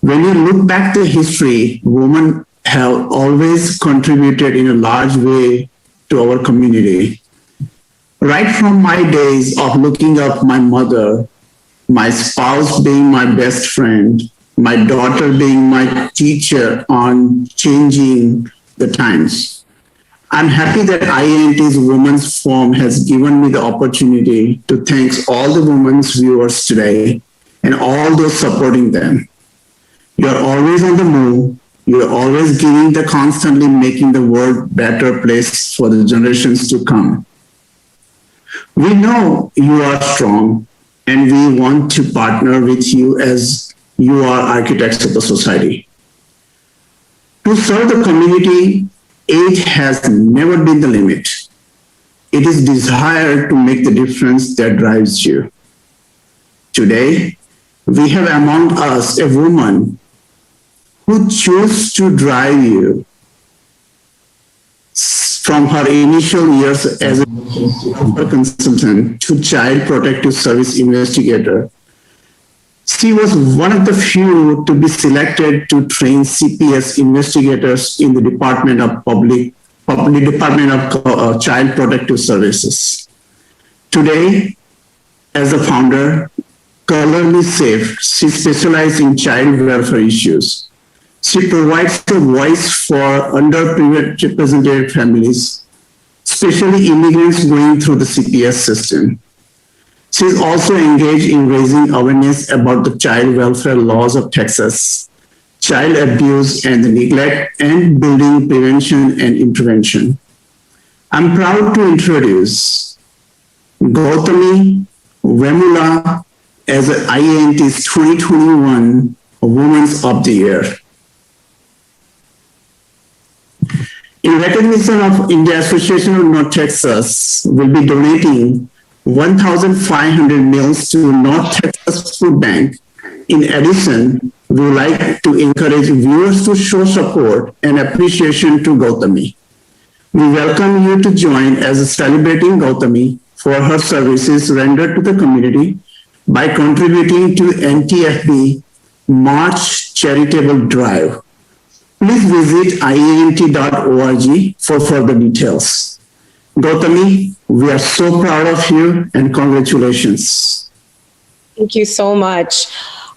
When you look back to history, women have always contributed in a large way to our community. Right from my days of looking up my mother, my spouse being my best friend, my daughter being my teacher on changing the times. I'm happy that IANT's Women's Forum has given me the opportunity to thank all the women's viewers today and all those supporting them. You're always on the move. You're always giving the constantly making the world a better place for the generations to come. We know you are strong, and we want to partner with you as you are architects of the society. To serve the community, age has never been the limit. It is desire to make the difference that drives you. Today, we have among us a woman who chose to drive you from her initial years as a consultant to child protective service investigator. She was one of the few to be selected to train CPS investigators in the Department of Child Protective Services. Today, as a founder, Colorly Safe, she specializes in child welfare issues. She provides a voice for underrepresented families, especially immigrants going through the CPS system. She is also engaged in raising awareness about the child welfare laws of Texas, child abuse and neglect, and building prevention and intervention. I'm proud to introduce Gautami Vemula as IANT's 2021 Women's of the Year. In recognition of India Association of North Texas, will be donating 1,500 meals to North Texas Food Bank. In addition, we would like to encourage viewers to show support and appreciation to Gautami. We welcome you to join as celebrating Gautami for her services rendered to the community by contributing to NTFB March Charitable Drive. Please visit iant.org for further details. Gautami, we are so proud of you and congratulations. Thank you so much.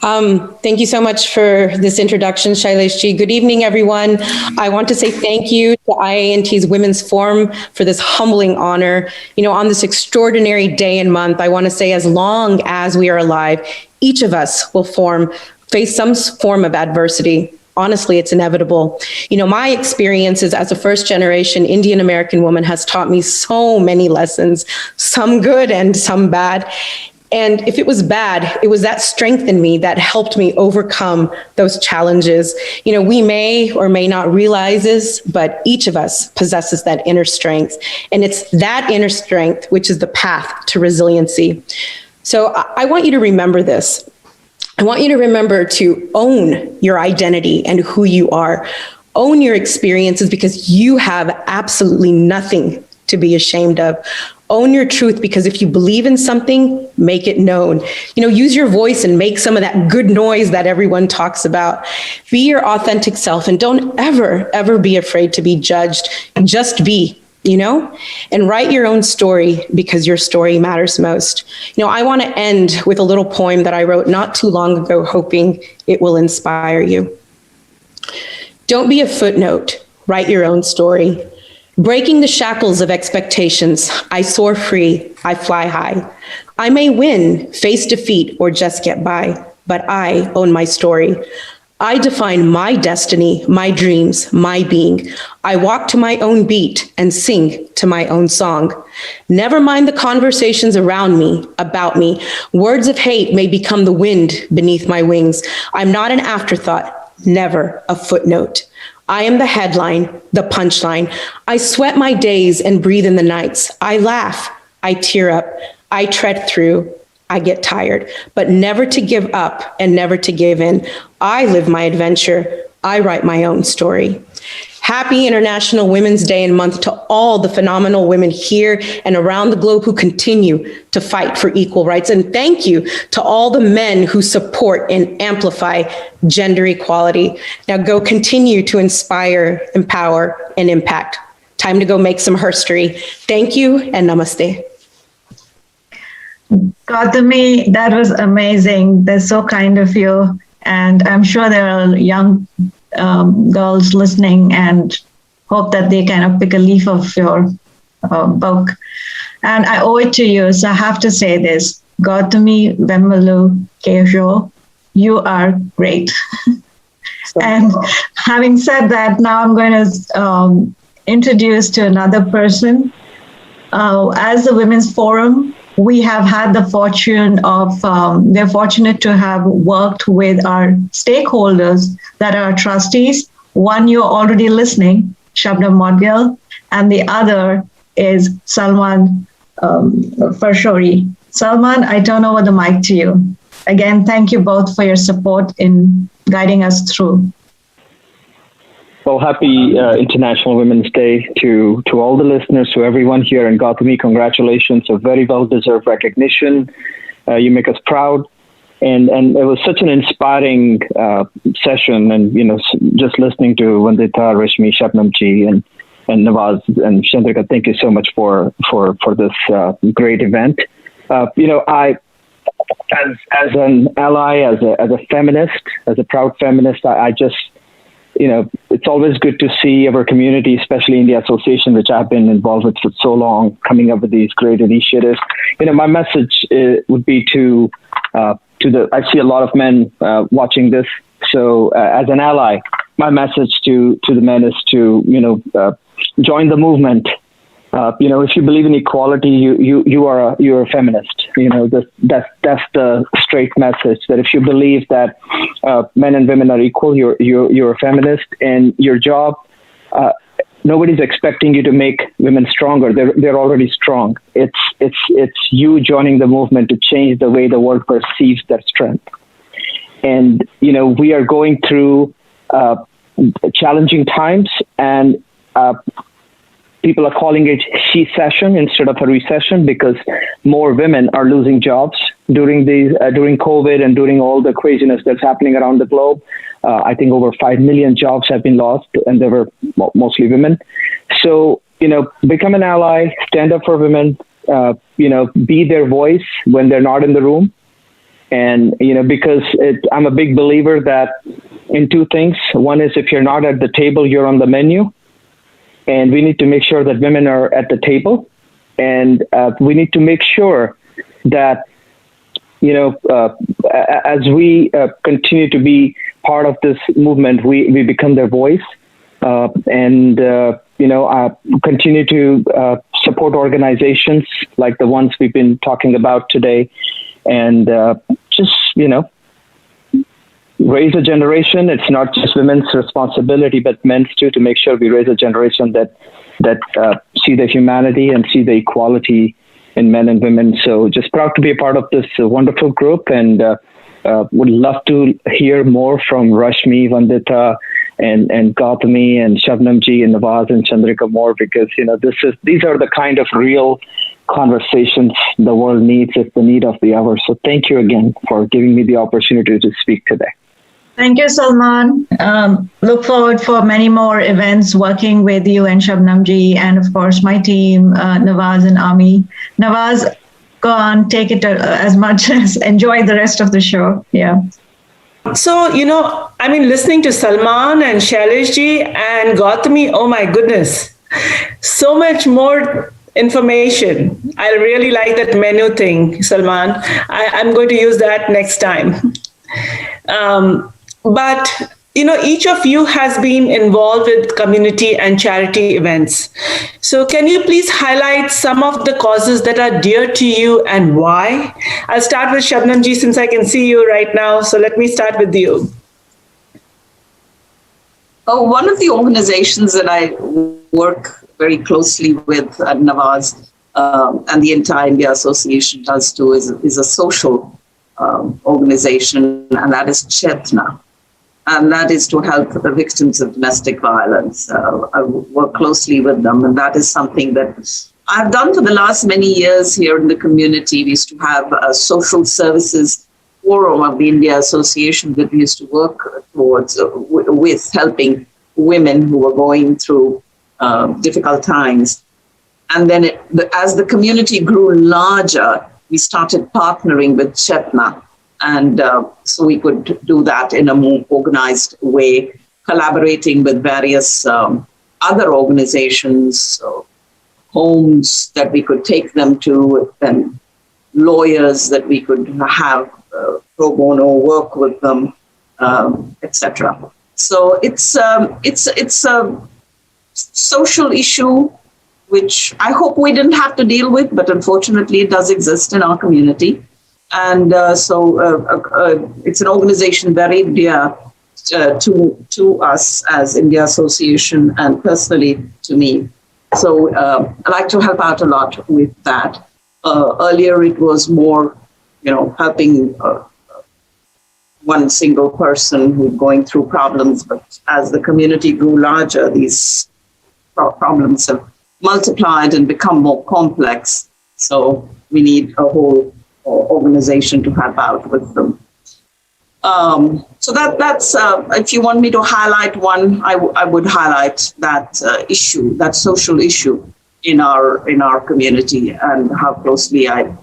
Thank you so much for this introduction, Shailesh Ji. Good evening, everyone. I want to say thank you to IANT's Women's Forum for this humbling honor. On this extraordinary day and month, I want to say as long as we are alive, each of us will face some form of adversity. Honestly, it's inevitable. My experiences as a first-generation Indian American woman has taught me so many lessons, some good and some bad. And if it was bad, it was that strength in me that helped me overcome those challenges. We may or may not realize this, but each of us possesses that inner strength. And it's that inner strength which is the path to resiliency. So I want you to remember this. I want you to remember to own your identity and who you are. Own your experiences because you have absolutely nothing to be ashamed of. Own your truth, because if you believe in something, make it known. Use your voice and make some of that good noise that everyone talks about. Be your authentic self and don't ever, ever be afraid to be judged. Just be, and write your own story, because your story matters most. I want to end with a little poem that I wrote not too long ago, hoping it will inspire you. Don't be a footnote, write your own story. Breaking the shackles of expectations, I soar free, I fly high. I may win, face defeat, or just get by, but I own my story. I define my destiny, my dreams, my being. I walk to my own beat and sing to my own song. Never mind the conversations around me, about me. Words of hate may become the wind beneath my wings. I'm not an afterthought, never a footnote. I am the headline, the punchline. I sweat my days and breathe in the nights. I laugh, I tear up, I tread through, I get tired, but never to give up and never to give in. I live my adventure. I write my own story. Happy International Women's Day and month to all the phenomenal women here and around the globe who continue to fight for equal rights. And thank you to all the men who support and amplify gender equality. Now go continue to inspire, empower, and impact. Time to go make some history. Thank you and namaste. Gautami, that was amazing. That's so kind of you. And I'm sure there are young girls listening and hope that they kind of pick a leaf of your book. And I owe it to you, so I have to say this. Gautami Vemmalu Kejo, you are great. And having said that, now I'm going to introduce to another person. As the Women's Forum, we have had the fortune of, we're fortunate to have worked with our stakeholders that are trustees. One, you're already listening, Shabnam Modgil, and the other is Salman Farshori. Salman, I turn over the mic to you. Again, thank you both for your support in guiding us through. Well, happy International Women's Day to all the listeners, to everyone here. And Gautami, congratulations, a very well-deserved recognition. You make us proud. And it was such an inspiring session. And, just listening to Vandita, Rashmi, Shabnamji, and Nawaz and Chandrika, thank you so much for this great event. I, as an ally, as a feminist, as a proud feminist, I just, it's always good to see our community, especially in the association, which I've been involved with for so long, coming up with these great initiatives. My message would be to I see a lot of men watching this. So as an ally, my message to the men is to, join the movement. If you believe in equality, you're a feminist. That's the straight message. That if you believe that men and women are equal, you're a feminist. And your job, nobody's expecting you to make women stronger. They're already strong. It's you joining the movement to change the way the world perceives their strength. And we are going through challenging times, and people are calling it she-cession instead of a recession, because more women are losing jobs during COVID and during all the craziness that's happening around the globe. I think over 5 million jobs have been lost, and they were mostly women. So, become an ally, stand up for women, be their voice when they're not in the room. And, because I'm a big believer that in two things. One is, if you're not at the table, you're on the menu. And we need to make sure that women are at the table. And we need to make sure that, as we continue to be part of this movement, we become their voice. And continue to support organizations like the ones we've been talking about today. And just, raise a generation. It's not just women's responsibility, but men's too, to make sure we raise a generation that see the humanity and see the equality in men and women. So just proud to be a part of this wonderful group, and would love to hear more from Rashmi, Vandita, and Gautami and Shabnam ji and Nawaz and Chandrika more, because these are the kind of real conversations the world needs. It's the need of the hour. So thank you again for giving me the opportunity to speak today. Thank you, Salman. Look forward for many more events working with you and Shabnam ji, and of course my team, Nawaz and Ami. Nawaz, go on, take it as much as enjoy the rest of the show. Yeah. So, listening to Salman and Shailesh ji and Gautami, oh my goodness, so much more information. I really like that menu thing, Salman. I'm going to use that next time. But each of you has been involved with community and charity events. So can you please highlight some of the causes that are dear to you and why? I'll start with Shabnam ji, since I can see you right now. So let me start with you. One of the organizations that I work very closely with Nawaz and the entire India Association does too is a social organization, and that is Chetna. And that is to help the victims of domestic violence. I work closely with them, and that is something that I've done for the last many years here in the community. We used to have a social services forum of the India Association that we used to work towards with helping women who were going through difficult times. And then as the community grew larger, we started partnering with Chetna. And so we could do that in a more organized way, collaborating with various other organizations, homes that we could take them to, and lawyers that we could have pro bono work with them, etc. So it's a social issue which I hope we didn't have to deal with, but unfortunately it does exist in our community. And so it's an organization very dear to us as India Association and personally to me. So I like to help out a lot with that. Earlier it was more, helping one single person who's going through problems. But as the community grew larger, these problems have multiplied and become more complex. So we need a whole organization to help out with them. So that's if you want me to highlight one, I would highlight that issue, that social issue in our community, and how closely I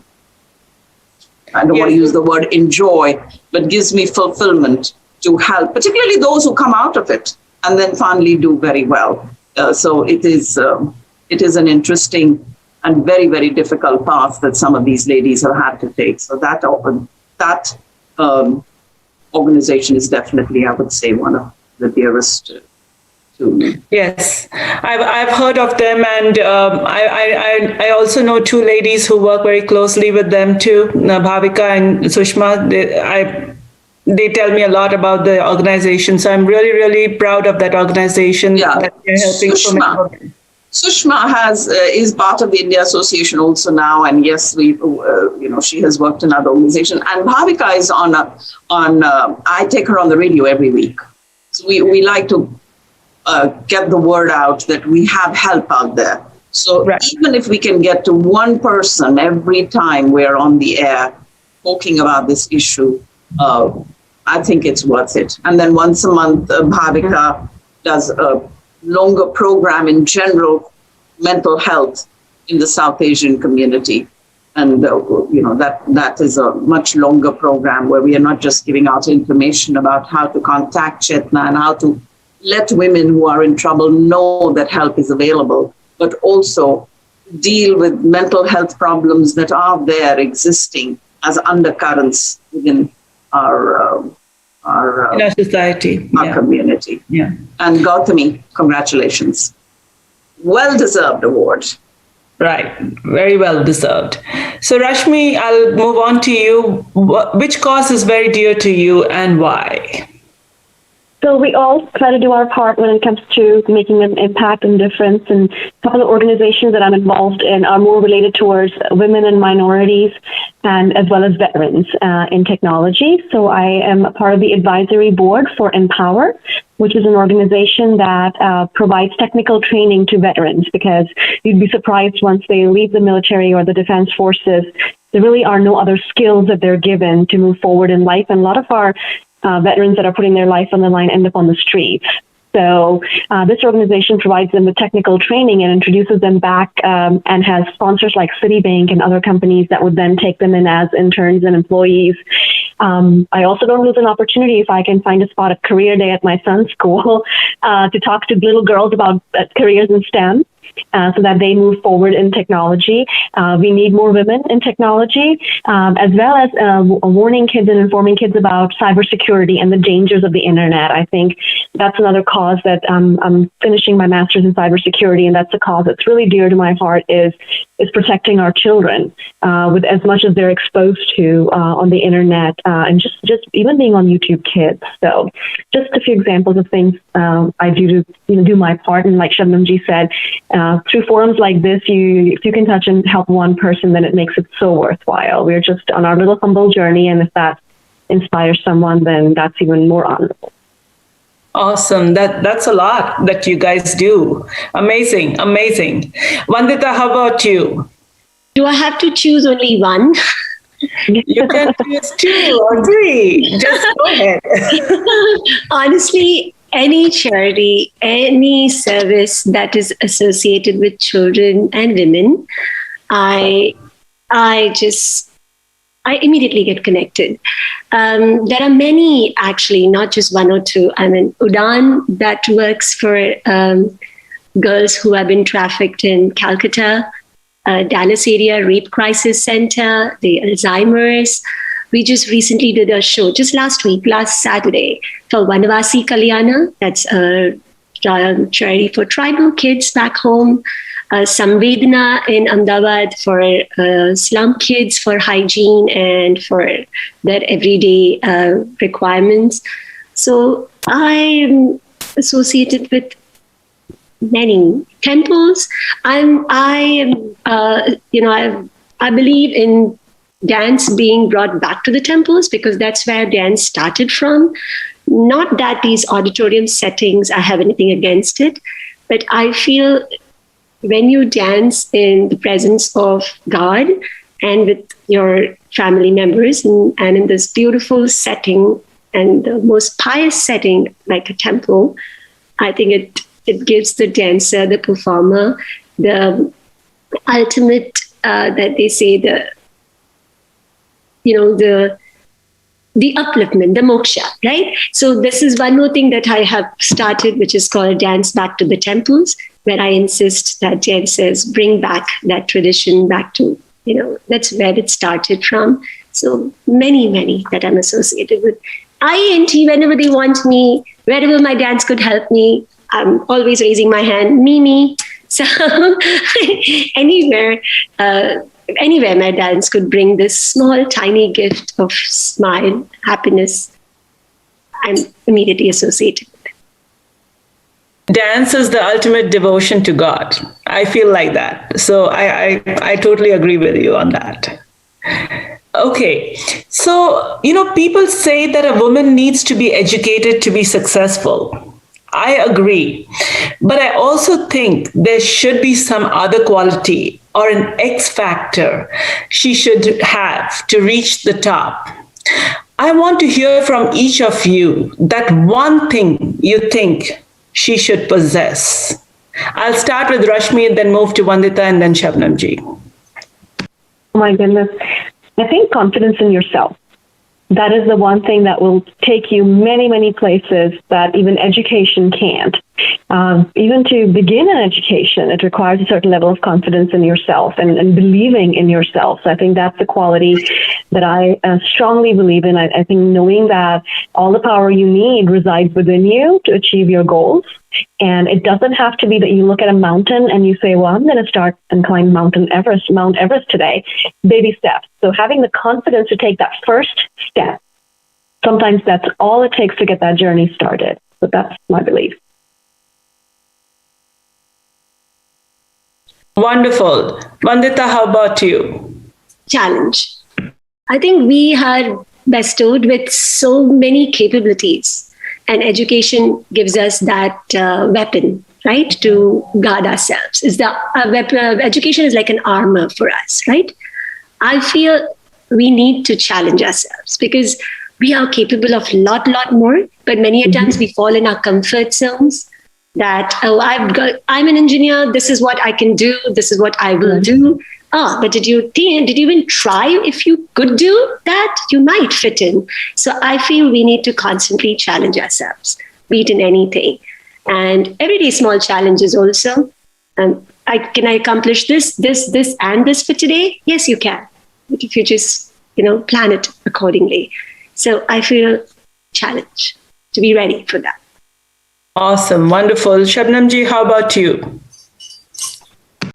don't want to use the word enjoy, but gives me fulfillment to help, particularly those who come out of it and then finally do very well. So it is an interesting and very, very difficult path that some of these ladies have had to take. So that organization is definitely, I would say, one of the dearest to me. Yes, I've heard of them, and I also know two ladies who work very closely with them too, Bhavika and Sushma. They tell me a lot about the organization. So I'm really, really proud of that organization. Yeah, that they're helping Sushma is part of the India Association also now, and yes, she has worked in other organizations. And Bhavika is on. I take her on the radio every week, so we like to get the word out that we have help out there. So even if we can get to one person every time we're on the air talking about this issue, I think it's worth it. And then once a month, Bhavika does a longer program in general mental health in the South Asian community. And, that is a much longer program where we are not just giving out information about how to contact Chetna and how to let women who are in trouble know that help is available, but also deal with mental health problems that are there existing as undercurrents within our society, our community. Yeah. And Gautami, congratulations. Well-deserved award. Right. Very well deserved. So Rashmi, I'll move on to you. Which cause is very dear to you and why? So we all try to do our part when it comes to making an impact and difference. And a couple of organizations that I'm involved in are more related towards women and minorities, and as well as veterans in technology. So I am a part of the advisory board for Empower, which is an organization that provides technical training to veterans, because you'd be surprised once they leave the military or the defense forces, there really are no other skills that they're given to move forward in life. And a lot of our veterans that are putting their life on the line end up on the streets. So this organization provides them with technical training and introduces them back, and has sponsors like Citibank and other companies that would then take them in as interns and employees. I also don't lose an opportunity if I can find a spot at Career Day at my son's school to talk to little girls about careers in STEM. So that they move forward in technology. We need more women in technology, as well as warning kids and informing kids about cybersecurity and the dangers of the internet. I think that's another cause that I'm finishing my master's in cybersecurity, and that's a cause that's really dear to my heart, is protecting our children with as much as they're exposed to on the internet, and just even being on YouTube Kids. So just a few examples of things I do to do my part. And like Shabnamji said, through forums like this, if you can touch and help one person, then it makes it so worthwhile. We're just on our little humble journey, and if that inspires someone, then that's even more honorable. Awesome. That's a lot that you guys do. Amazing. Vandita, how about you? Do I have to choose only one? You can choose 2 or 3. Just go ahead. Honestly, any charity, any service that is associated with children and women, I immediately get connected. There are many, actually, not just 1 or 2. I mean, UDAN, that works for girls who have been trafficked in Calcutta, Dallas area Rape Crisis Center, the Alzheimer's. We just recently did a show just last Saturday, for Vanavasi Kalyana. That's a charity for tribal kids back home. Samvedana in Ahmedabad for slum kids, for hygiene and for their everyday requirements. So I'm associated with many temples. I believe in dance being brought back to the temples, because that's where dance started from. Not that these auditorium settings, I have anything against it, but I feel when you dance in the presence of God and with your family members, and in this beautiful setting and the most pious setting like a temple, I think it gives the dancer, the performer, the ultimate, that they say, the upliftment, the moksha, right? So this is one more thing that I have started, which is called Dance Back to the Temples, where I insist that dancers bring back that tradition back to, that's where it started from. So many that I'm associated with. IANT, whenever they want me, wherever my dance could help me, I'm always raising my hand, Mimi. So anywhere my dance could bring this small, tiny gift of smile, happiness, I'm immediately associated with it. Dance is the ultimate devotion to God. I feel like that. So I totally agree with you on that. Okay. So, people say that a woman needs to be educated to be successful. I agree. But I also think there should be some other quality or an X factor she should have to reach the top. I want to hear from each of you that one thing you think she should possess. I'll start with Rashmi and then move to Vandita and then Shabnamji. Oh my goodness. I think confidence in yourself. That is the one thing that will take you many places that even education can't. Even to begin an education, it requires a certain level of confidence in yourself and believing in yourself. So I think that's the quality that I strongly believe in. I think knowing that all the power you need resides within you to achieve your goals. And it doesn't have to be that you look at a mountain and you say, well, I'm going to start and climb Mount Everest today. Baby steps. So having the confidence to take that first step, sometimes that's all it takes to get that journey started. So that's my belief. Wonderful. Vandita, how about you? Challenge. I think we are bestowed with so many capabilities. And education gives us that weapon, right, to guard ourselves. Education is like an armor for us, right? I feel we need to challenge ourselves because we are capable of lot more, but many a times we fall in our comfort zones that, I'm an engineer, this is what I can do, this is what I will do. But did you even try? If you could do that, you might fit in. So I feel we need to constantly challenge ourselves, be it in anything. And everyday small challenges also. Can I accomplish this, and this for today? Yes, you can. But if you just, plan it accordingly. So I feel challenge to be ready for that. Awesome. Wonderful. Shabnamji, how about you?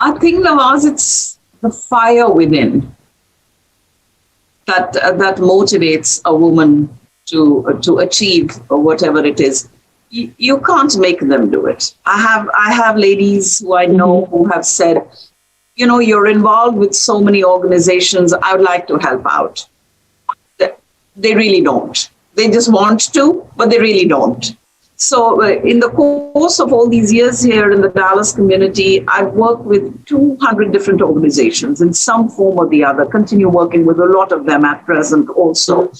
I think, Nawaz, it's the fire within that motivates a woman to achieve whatever it is. You can't make them do it. I have ladies who I know who have said, you're involved with so many organizations, I would like to help out. They really don't. They just want to, but they really don't. So in the course of all these years here in the Dallas community, I've worked with 200 different organizations in some form or the other, continue working with a lot of them at present also.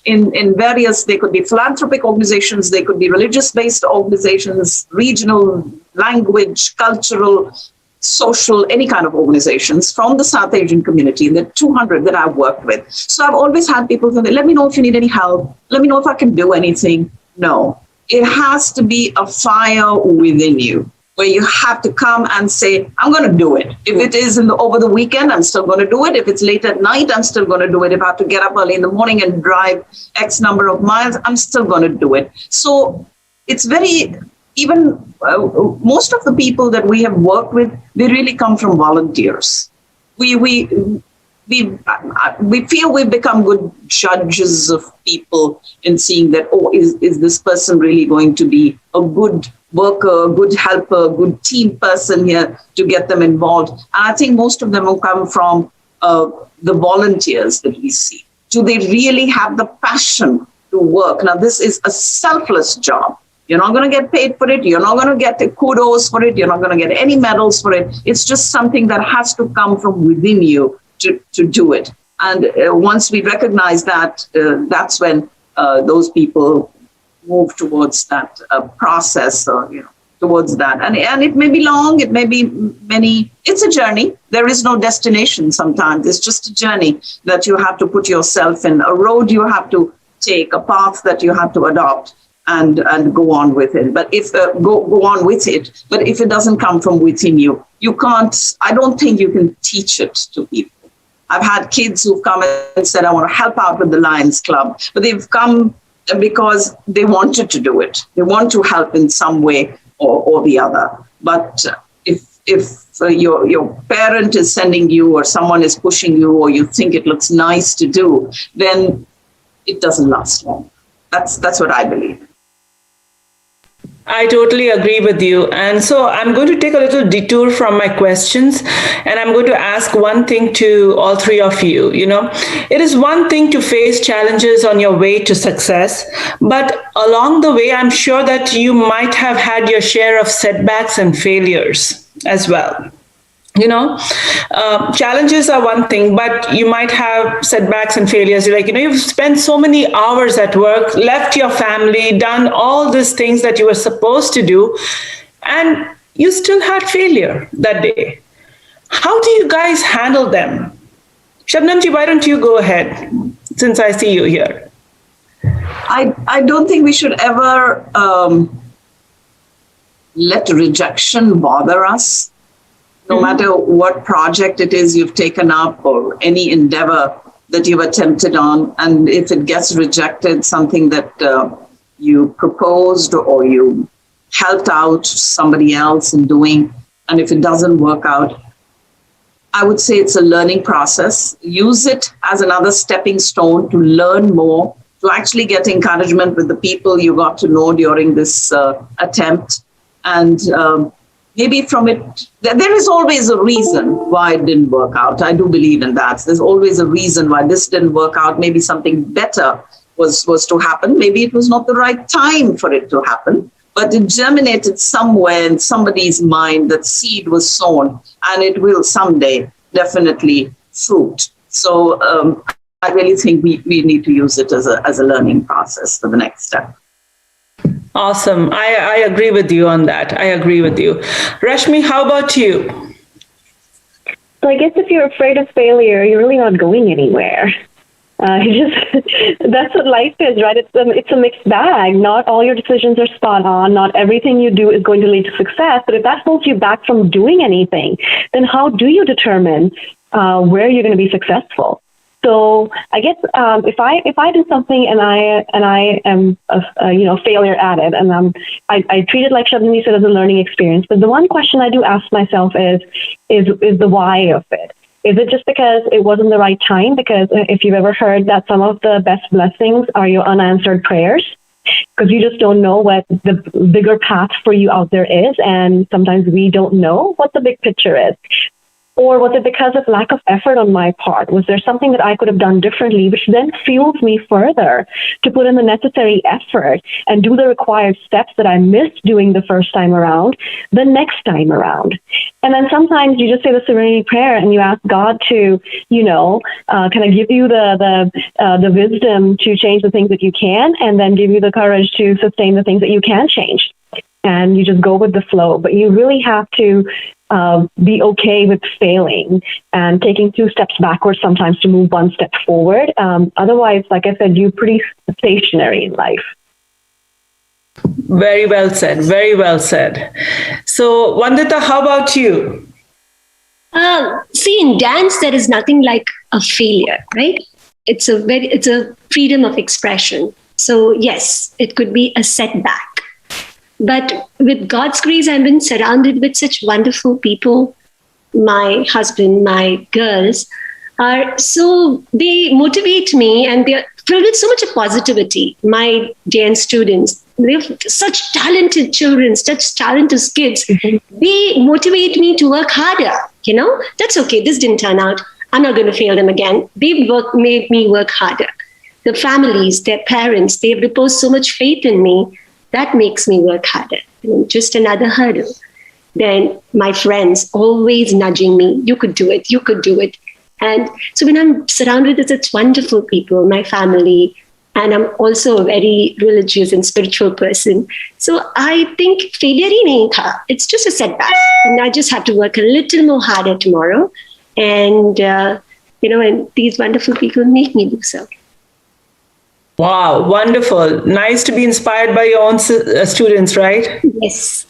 In various, they could be philanthropic organizations, they could be religious-based organizations, regional, language, cultural, social, any kind of organizations from the South Asian community, the 200 that I've worked with. So I've always had people say, let me know if you need any help. Let me know if I can do anything. No, it has to be a fire within you where you have to come and say, I'm going to do it. If it is over the weekend, I'm still going to do it. If it's late at night, I'm still going to do it. If I have to get up early in the morning and drive X number of miles, I'm still going to do it. So it's very... Even most of the people that we have worked with, they really come from volunteers. We feel we've become good judges of people in seeing that, is this person really going to be a good worker, a good helper, a good team person here to get them involved. And I think most of them will come from the volunteers that we see. Do they really have the passion to work? Now, this is a selfless job. You're not going to get paid for it. You're not going to get kudos for it. You're not going to get any medals for it. It's just something that has to come from within you to do it. And once we recognize that, that's when those people move towards that process, towards that. And it may be long. It may be many. It's a journey. There is no destination sometimes. It's just a journey that you have to put yourself in, a road you have to take, a path that you have to adopt. And go on with it. But if go on with it, but if it doesn't come from within you, you can't. I don't think you can teach it to people. I've had kids who've come and said, "I want to help out with the Lions Club," but they've come because they wanted to do it. They want to help in some way or the other. But if your parent is sending you, or someone is pushing you, or you think it looks nice to do, then it doesn't last long. That's what I believe. I totally agree with you. And so I'm going to take a little detour from my questions, and I'm going to ask one thing to all three of you. It is one thing to face challenges on your way to success, but along the way, I'm sure that you might have had your share of setbacks and failures as well. Challenges are one thing, but you might have setbacks and failures. You've spent so many hours at work, left your family, done all these things that you were supposed to do, and you still had failure that day. How do you guys handle them? Shabnamji, why don't you go ahead, since I see you here? I don't think we should ever let rejection bother us. No matter what project it is you've taken up or any endeavor that you've attempted on, and if it gets rejected, something that you proposed or you helped out somebody else in doing, and if it doesn't work out, I would say it's a learning process. Use it as another stepping stone to learn more, to actually get encouragement with the people you got to know during this attempt, and maybe from it, there is always a reason why it didn't work out. I do believe in that. There's always a reason why this didn't work out. Maybe something better was to happen. Maybe it was not the right time for it to happen, but it germinated somewhere in somebody's mind. That seed was sown, and it will someday definitely fruit. So I really think we need to use it as a learning process for the next step. Awesome. I agree with you on that. I agree with you. Rashmi, how about you? So I guess if you're afraid of failure, you're really not going anywhere. That's what life is, right? It's a mixed bag. Not all your decisions are spot on. Not everything you do is going to lead to success. But if that holds you back from doing anything, then how do you determine where you're going to be successful? So I guess if I do something and I am a failure at it, and I treat it like Shabnami said as a learning experience. But the one question I do ask myself is the why of it. Is it just because it wasn't the right time? Because if you've ever heard that some of the best blessings are your unanswered prayers, because you just don't know what the bigger path for you out there is, and sometimes we don't know what the big picture is. Or was it because of lack of effort on my part? Was there something that I could have done differently, which then fuels me further to put in the necessary effort and do the required steps that I missed doing the first time around, the next time around? And then sometimes you just say the serenity prayer and you ask God to, kind of give you the wisdom to change the things that you can, and then give you the courage to sustain the things that you can change. And you just go with the flow. But you really have to be okay with failing and taking 2 steps backwards sometimes to move 1 step forward. Otherwise, like I said, you're pretty stationary in life. Very well said. Very well said. So, Vandita, how about you? See, in dance, there is nothing like a failure, right? It's a freedom of expression. So yes, it could be a setback. But with God's grace, I've been surrounded with such wonderful people. My husband, my girls they motivate me, and they're filled with so much of positivity. My dance students, they're such talented children, such talented kids. Mm-hmm. They motivate me to work harder. That's okay. This didn't turn out. I'm not going to fail them again. They made me work harder. The families, their parents, they've reposed so much faith in me. That makes me work harder. Just another hurdle. Then my friends always nudging me. You could do it. You could do it. And so when I'm surrounded with such wonderful people, my family, and I'm also a very religious and spiritual person. So I think failure hi nahi tha. It's just a setback. And I just have to work a little more harder tomorrow. And, and these wonderful people make me do so. Wow, wonderful. Nice to be inspired by your own students, right? Yes.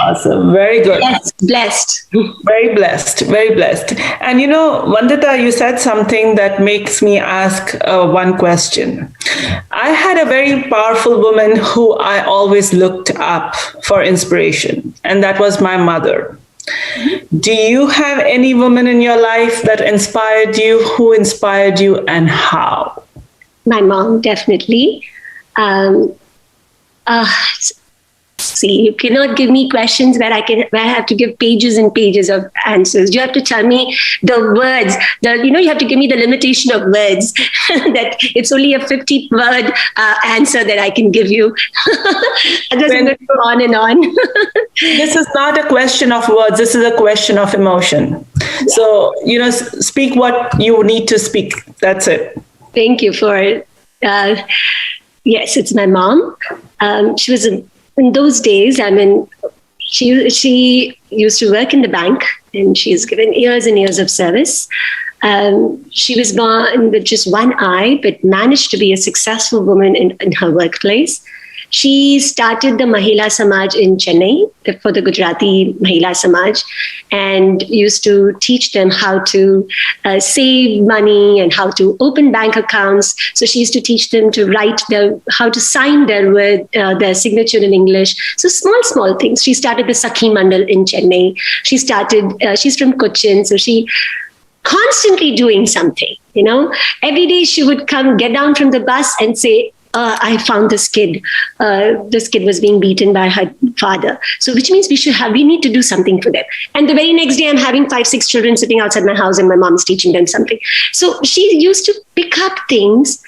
Awesome. Very good. Yes, blessed. Very blessed. Very blessed. And Vandita, you said something that makes me ask one question. I had a very powerful woman who I always looked up for inspiration, and that was my mother. Do you have any woman in your life that inspired you? Who inspired you, and how? My mom, definitely. See, you cannot give me questions where I have to give pages and pages of answers. You have to tell me the words. You have to give me the limitation of words. That it's only a 50-word answer that I can give you. I just going to go on and on. This is not a question of words. This is a question of emotion. Yeah. So, speak what you need to speak. That's it. Thank you for it. Yes, it's my mom. She was in those days. She used to work in the bank, and she's given years and years of service. She was born with just one eye, but managed to be a successful woman in her workplace. She started the Mahila Samaj in Chennai for the Gujarati Mahila Samaj, and used to teach them how to save money and how to open bank accounts. So she used to teach them to how to sign their signature in English. So small things. She started the Sakhi Mandal in Chennai. She's from Cochin, so she constantly doing something. Every day she would get down from the bus and say, I found this kid. This kid was being beaten by her father. So which means we need to do something for them. And the very next day, I'm having 5-6 children sitting outside my house and my mom's teaching them something. So she used to pick up things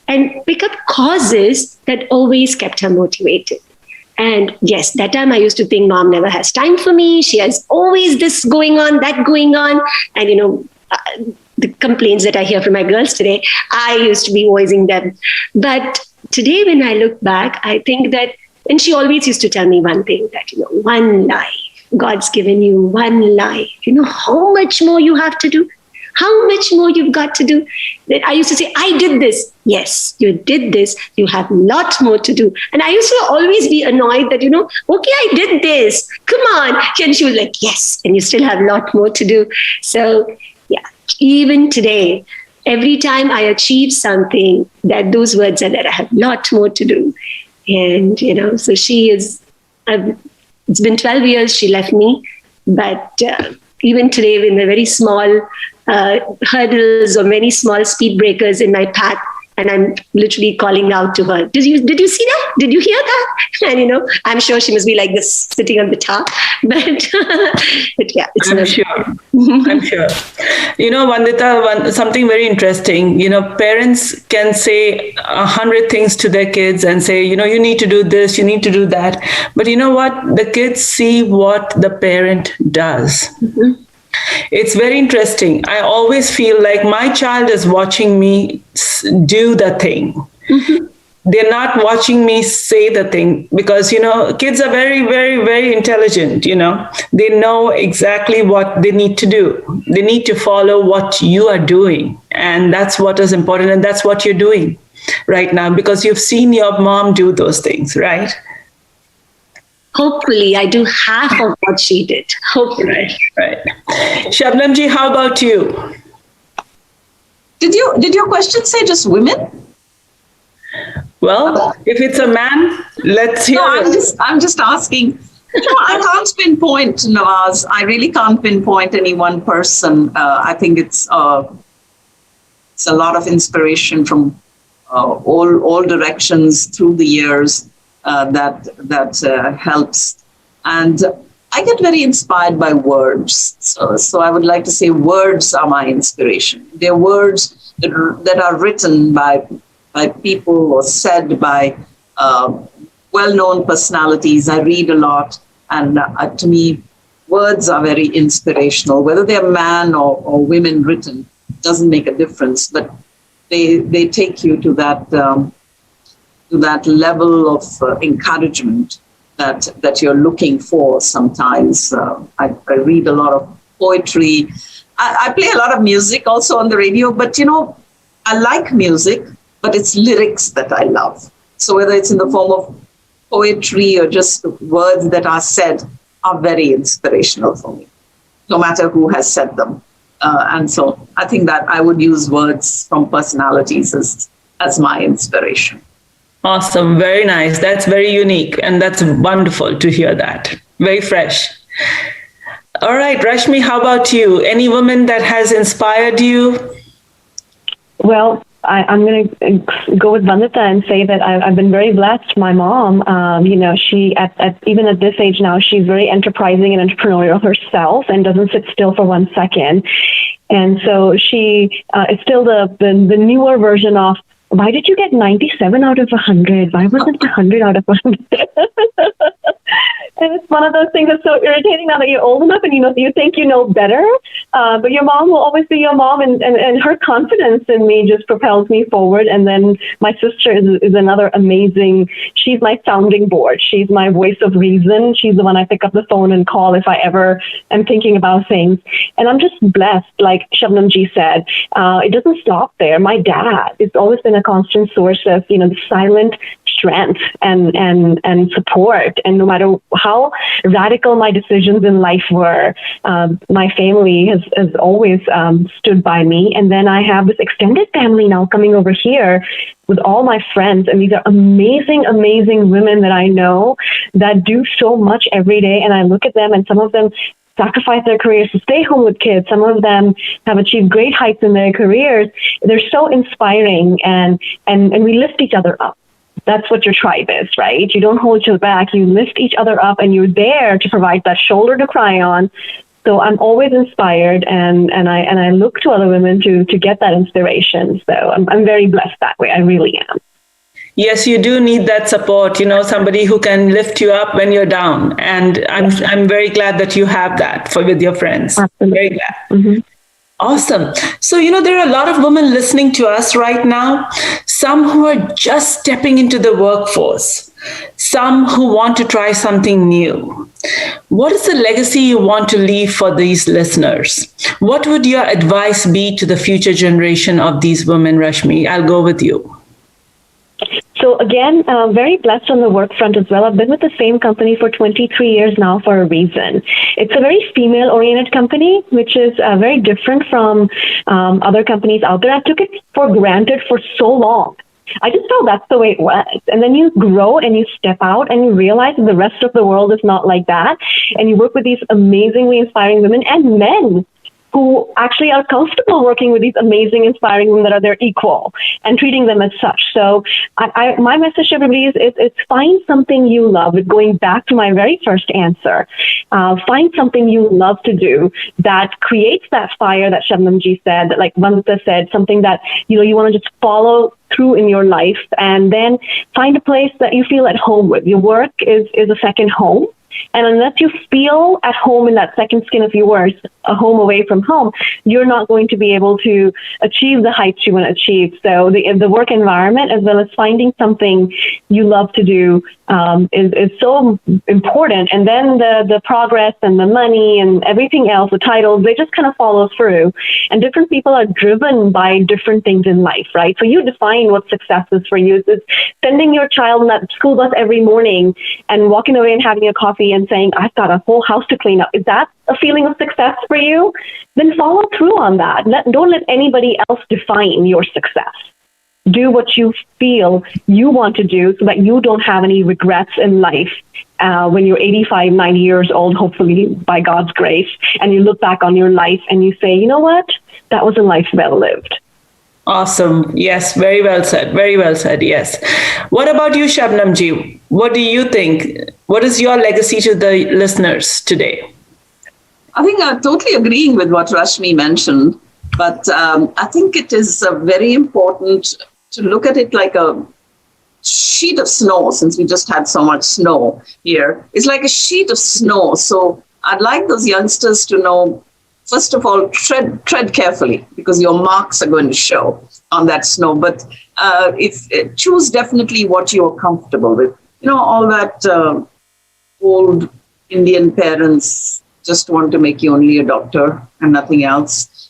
and pick up causes that always kept her motivated. And yes, that time I used to think mom never has time for me. She has always this going on, that going on. And, the complaints that I hear from my girls today, I used to be voicing them. But today, when I look back, I think that, and she always used to tell me one thing, that, one life, God's given you one life. You know how much more you have to do? How much more you've got to do? That I used to say, I did this. Yes, you did this. You have a lot more to do. And I used to always be annoyed that, okay, I did this. Come on. And she was like, yes, and you still have a lot more to do. So, yeah, even today, every time I achieve something, that those words are that I have a lot more to do. And, so she is, it's been 12 years she left me, but even today, in the very small hurdles or many small speed breakers in my path, and I'm literally calling out to her, did you see that? Did you hear that? And, I'm sure she must be like this sitting on the top, but yeah, it's I'm sure. I'm sure. Vandita, something very interesting, parents can say 100 things to their kids and say, you need to do this, you need to do that. But you know what? The kids see what the parent does. Mm-hmm. It's very interesting. I always feel like my child is watching me do the thing. Mm-hmm. They're not watching me say the thing because, kids are very, very, very intelligent. They know exactly what they need to do. They need to follow what you are doing. And that's what is important. And that's what you're doing right now because you've seen your mom do those things, right? Hopefully, I do half of what she did. Hopefully. Right. Shabnamji, how about you? Did your question say just women? Well, if it's a man, let's hear it. I'm just asking. I can't pinpoint, Nawaz. I really can't pinpoint any one person. I think it's a lot of inspiration from all directions through the years. That helps. And I get very inspired by words. So I would like to say words are my inspiration. They're words that are written by people or said by well-known personalities. I read a lot. And to me, words are very inspirational. Whether they're man or women written, doesn't make a difference. But they take you to that level of encouragement that you're looking for sometimes. I read a lot of poetry. I play a lot of music also on the radio, but I like music, but it's lyrics that I love. So whether it's in the form of poetry or just words that are said are very inspirational for me, no matter who has said them. And so I think that I would use words from personalities as my inspiration. Awesome. Very nice. That's very unique. And that's wonderful to hear that. Very fresh. All right, Rashmi, how about you? Any woman that has inspired you? Well, I'm going to go with Vandita and say that I've been very blessed. My mom, she even at this age now, she's very enterprising and entrepreneurial herself and doesn't sit still for 1 second. And so she is still the newer version of, why did you get 97 out of 100? Why wasn't it 100 out of 100? And it's one of those things that's so irritating now that you're old enough and you think you know better. But your mom will always be your mom, and her confidence in me just propels me forward. And then my sister is another amazing, she's my sounding board. She's my voice of reason. She's the one I pick up the phone and call if I ever am thinking about things. And I'm just blessed, like Shabnamji said. It doesn't stop there. My dad, it's always been a constant source of, the silent strength and support. And no matter how radical my decisions in life were, my family has always stood by me. And then I have this extended family now coming over here with all my friends. And these are amazing, amazing women that I know that do so much every day. And I look at them, and some of them sacrifice their careers to stay home with kids. Some of them have achieved great heights in their careers. They're so inspiring, and we lift each other up. That's what your tribe is, right? You don't hold each other back. You lift each other up, and you're there to provide that shoulder to cry on. So I'm always inspired, and I look to other women to get that inspiration. So I'm very blessed that way. I really am. Yes, you do need that support, somebody who can lift you up when you're down. And I'm very glad that you have that with your friends. Absolutely. Very glad. Mm-hmm. Awesome. So, there are a lot of women listening to us right now, some who are just stepping into the workforce, some who want to try something new. What is the legacy you want to leave for these listeners? What would your advice be to the future generation of these women, Rashmi? I'll go with you. So again, very blessed on the work front as well. I've been with the same company for 23 years now for a reason. It's a very female-oriented company, which is very different from other companies out there. I took it for granted for so long. I just felt that's the way it was. And then you grow and you step out and you realize that the rest of the world is not like that. And you work with these amazingly inspiring women and men who actually are comfortable working with these amazing, inspiring women that are their equal and treating them as such. So my message to everybody is it's find something you love. With going back to my very first answer, find something you love to do that creates that fire that Shabnamji said, that like Vandita said, something that, you want to just follow through in your life, and then find a place that you feel at home with. Your work is a second home. And unless you feel at home in that second skin of yours, a home away from home, you're not going to be able to achieve the heights you want to achieve. So the work environment, as well as finding something you love to do, is so important. And then the progress and the money and everything else, the titles, they just kind of follow through. And different people are driven by different things in life, right? So you define what success is for you. It's sending your child in that school bus every morning and walking away and having a coffee and saying, I've got a whole house to clean up. Is that a feeling of success for you? Then follow through on that. Don't let anybody else define your success. Do what you feel you want to do so that you don't have any regrets in life when you're 85, 90 years old, hopefully by God's grace, and you look back on your life and you say, you know what? That was a life well lived. Awesome. Yes, very well said. Very well said. Yes. What about you, Shabnamji? What do you think? What is your legacy to the listeners today? I think I'm totally agreeing with what Rashmi mentioned, but I think it is very important to look at it like a sheet of snow, since we just had so much snow here. It's like a sheet of snow. So I'd like those youngsters to know, first of all, tread carefully, because your marks are going to show on that snow. But choose definitely what you're comfortable with. All that old Indian parents just want to make you only a doctor and nothing else.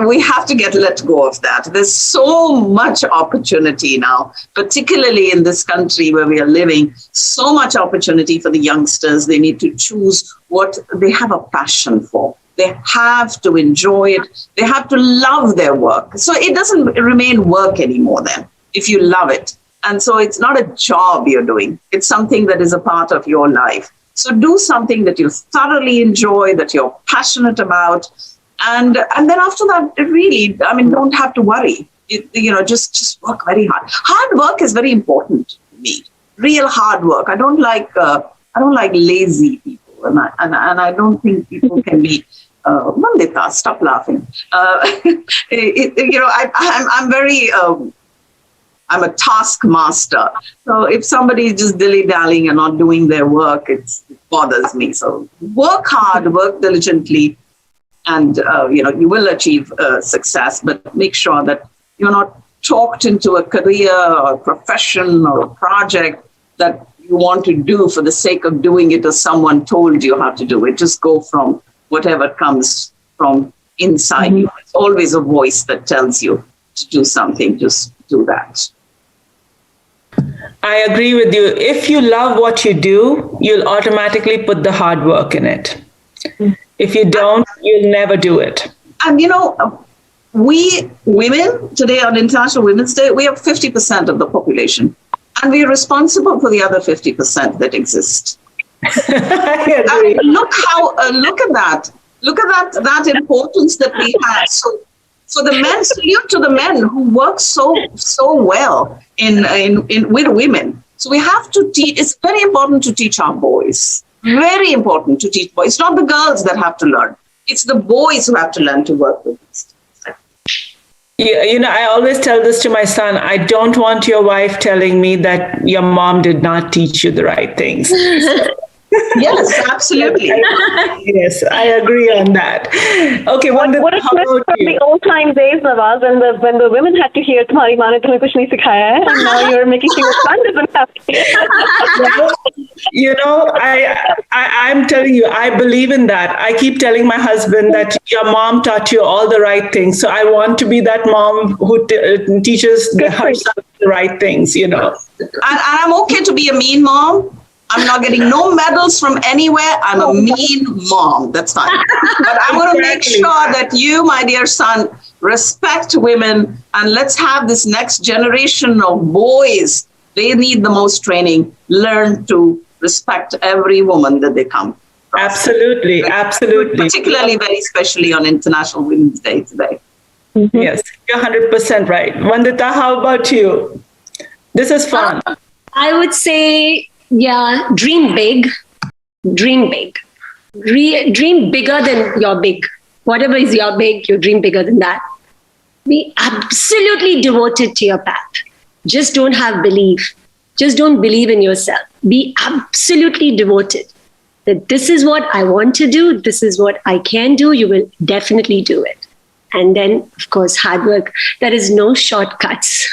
We have to let go of that. There's so much opportunity now, particularly in this country where we are living, so much opportunity for the youngsters. They need to choose what they have a passion for. They have to enjoy it. They have to love their work. So it doesn't remain work anymore then, if you love it. And so it's not a job you're doing. It's something that is a part of your life. So do something that you thoroughly enjoy, that you're passionate about. And then after that, really, don't have to worry. Just work very hard. Hard work is very important to me. Real hard work. I don't like lazy people, and I don't think people can be. Vandita, stop laughing. I'm very. I'm a taskmaster. So if somebody is just dilly-dallying and not doing their work, it bothers me. So work hard, work diligently, and you will achieve success. But make sure that you're not talked into a career or a profession or a project that you want to do for the sake of doing it, or someone told you how to do it. Just go from whatever comes from inside you. It's always a voice that tells you to do something. Just do that. I agree with you. If you love what you do, you'll automatically put the hard work in it. If you don't, you'll never do it. And we women today on International Women's Day, we have 50% of the population, and we are responsible for the other 50% that exist. I agree. Look at that importance that we have. So the men, salute to the men who work so well in with women. So we have to teach. It's very important to teach our boys. Very important to teach boys. It's not the girls that have to learn. It's the boys who have to learn to work with this. Yeah, I always tell this to my son. I don't want your wife telling me that your mom did not teach you the right things. Yes, absolutely. Yes, I agree on that. Okay, what a twist from the old time days, Nawaz, when the women had to hear "Tumhari maa ne tumhe kuch nahi sikhaya hai," and now you're making sure your son doesn't have to. I'm telling you, I believe in that. I keep telling my husband that your mom taught you all the right things. So I want to be that mom who teaches her son the right things, And I'm okay to be a mean mom. I'm not getting no medals from anywhere. I'm a mean mom. That's fine. But I'm going to make sure that you, my dear son, respect women, and let's have this next generation of boys. They need the most training. Learn to respect every woman that they come across. Absolutely. Particularly, very especially on International Women's Day today. Mm-hmm. Yes, you're 100% right. Vandita, how about you? This is fun. I would say, yeah, dream big. Dream big. Dream bigger than your big. Whatever is your big, you dream bigger than that. Be absolutely devoted to your path. Just don't have belief. Just don't believe in yourself. Be absolutely devoted. That this is what I want to do. This is what I can do. You will definitely do it. And then, of course, hard work. There is no shortcuts.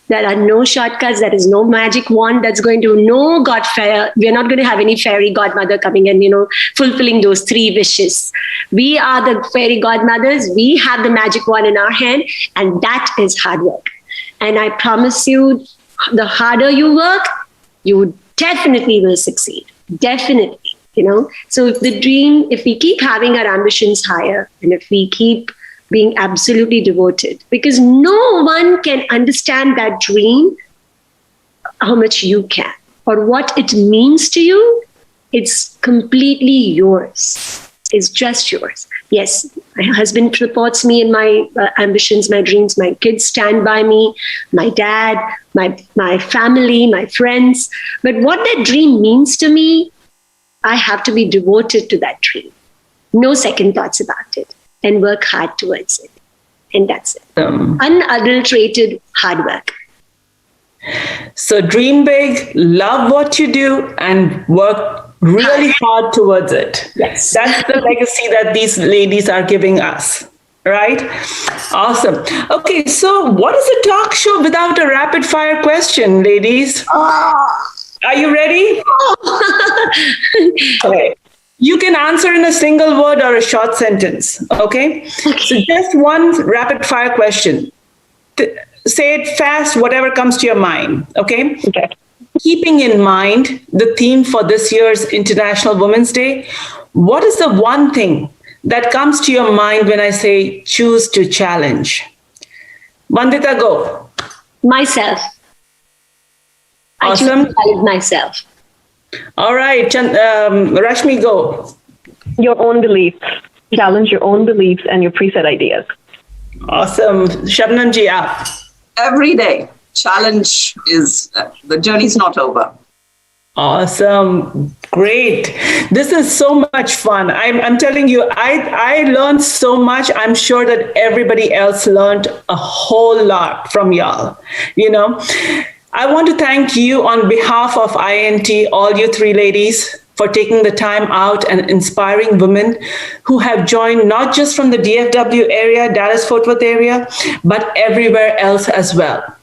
There are no shortcuts. There is no magic wand that's going to, no godfather. We're not going to have any fairy godmother coming and, fulfilling those 3 wishes. We are the fairy godmothers. We have the magic wand in our hand, and that is hard work. And I promise you, the harder you work, you definitely will succeed. Definitely, So if we keep having our ambitions higher, and if we keep being absolutely devoted, because no one can understand that dream how much you can or what it means to you. It's completely yours. It's just yours. Yes, my husband supports me in my ambitions, my dreams. My kids stand by me, my dad, my family, my friends. But what that dream means to me, I have to be devoted to that dream. No second thoughts about it. And work hard towards it. And that's it. Unadulterated hard work. So dream big, love what you do, and work really hard towards it. Yes. That's the legacy that these ladies are giving us. Right? Awesome. Okay, so what is a talk show without a rapid fire question, ladies? Are you ready? Okay. You can answer in a single word or a short sentence, okay? So just one rapid fire question. Say it fast, whatever comes to your mind, okay? Okay. Keeping in mind the theme for this year's International Women's Day, what is the one thing that comes to your mind when I say choose to challenge? Vandita, go. Myself. Awesome. I choose to challenge myself. All right, Rashmi, go. Your own beliefs. Challenge your own beliefs and your preset ideas. Awesome. Shabnam ji, up. Every day, challenge is, the journey's not over. Awesome. Great. This is so much fun. I'm telling you, I learned so much. I'm sure that everybody else learned a whole lot from y'all, I want to thank you on behalf of IANT, all you 3 ladies, for taking the time out and inspiring women who have joined not just from the DFW area, Dallas-Fort Worth area, but everywhere else as well.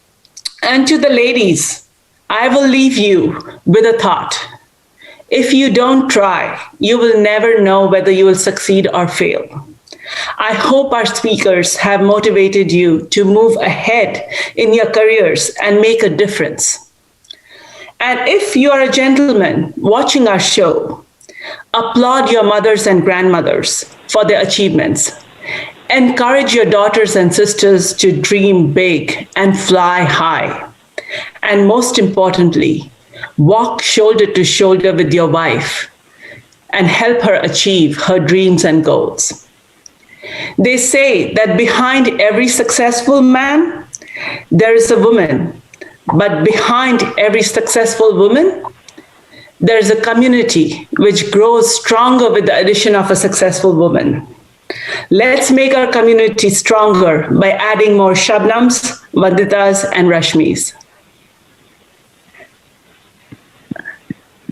And to the ladies, I will leave you with a thought. If you don't try, you will never know whether you will succeed or fail. I hope our speakers have motivated you to move ahead in your careers and make a difference. And if you are a gentleman watching our show, applaud your mothers and grandmothers for their achievements. Encourage your daughters and sisters to dream big and fly high. And most importantly, walk shoulder to shoulder with your wife and help her achieve her dreams and goals. They say that behind every successful man, there is a woman. But behind every successful woman, there's a community which grows stronger with the addition of a successful woman. Let's make our community stronger by adding more Shabnams, Vanditas, and Rashmis.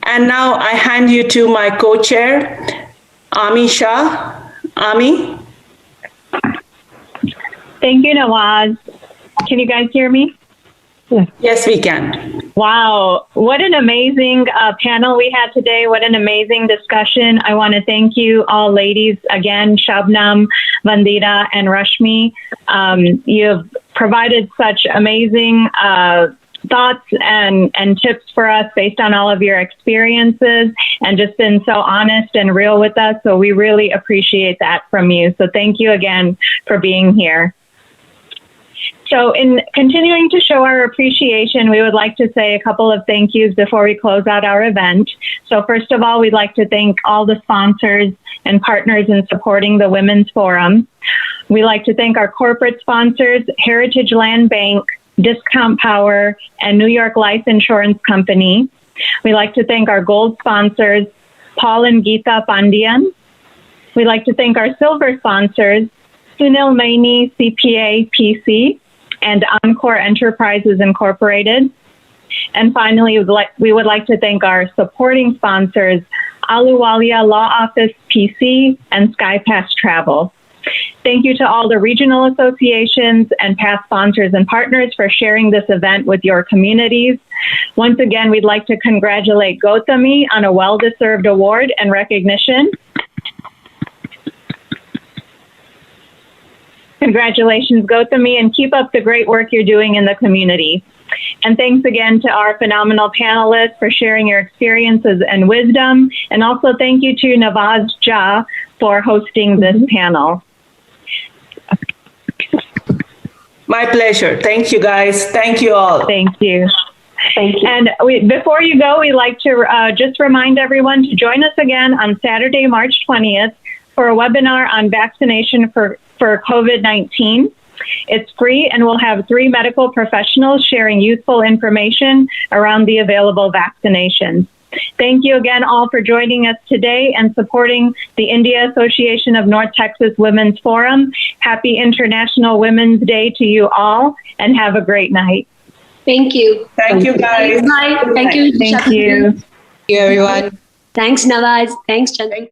And now I hand you to my co-chair, Ami Shah. Ami? Thank you, Nawaz. Can you guys hear me? Yes, we can. Wow, what an amazing panel we had today. What an amazing discussion. I want to thank you all ladies again, Shabnam, Vandita, and Rashmi. You've provided such amazing thoughts and tips for us based on all of your experiences and just been so honest and real with us. So we really appreciate that from you. So thank you again for being here. So in continuing to show our appreciation, we would like to say a couple of thank yous before we close out our event. So first of all, we'd like to thank all the sponsors and partners in supporting the Women's Forum. We'd like to thank our corporate sponsors, Heritage Land Bank, Discount Power, and New York Life Insurance Company. We'd like to thank our gold sponsors, Paul and Geeta Pandian. We'd like to thank our silver sponsors, Sunil Maini, CPA, PC, and Encore Enterprises Incorporated. And finally, we would like to thank our supporting sponsors, Ahluwalia Law Office, PC, and SkyPass Travel. Thank you to all the regional associations and past sponsors and partners for sharing this event with your communities. Once again, we'd like to congratulate Gautami on a well-deserved award and recognition. Congratulations, Gautami, and keep up the great work you're doing in the community. And thanks again to our phenomenal panelists for sharing your experiences and wisdom. And also thank you to Nawaz Jah for hosting this panel. My pleasure. Thank you, guys. Thank you all. Thank you. Thank you. And before you go, we'd like to just remind everyone to join us again on Saturday, March 20th for a webinar on vaccination for COVID-19. It's free, and we'll have 3 medical professionals sharing useful information around the available vaccinations. Thank you again all for joining us today and supporting the India Association of North Texas Women's Forum. Happy International Women's Day to you all, and have a great night. Thank you. Thank you, guys. Bye. Thank you. Thank you. Thank you, everyone. Thanks, Nawaz. Thanks, Chandra.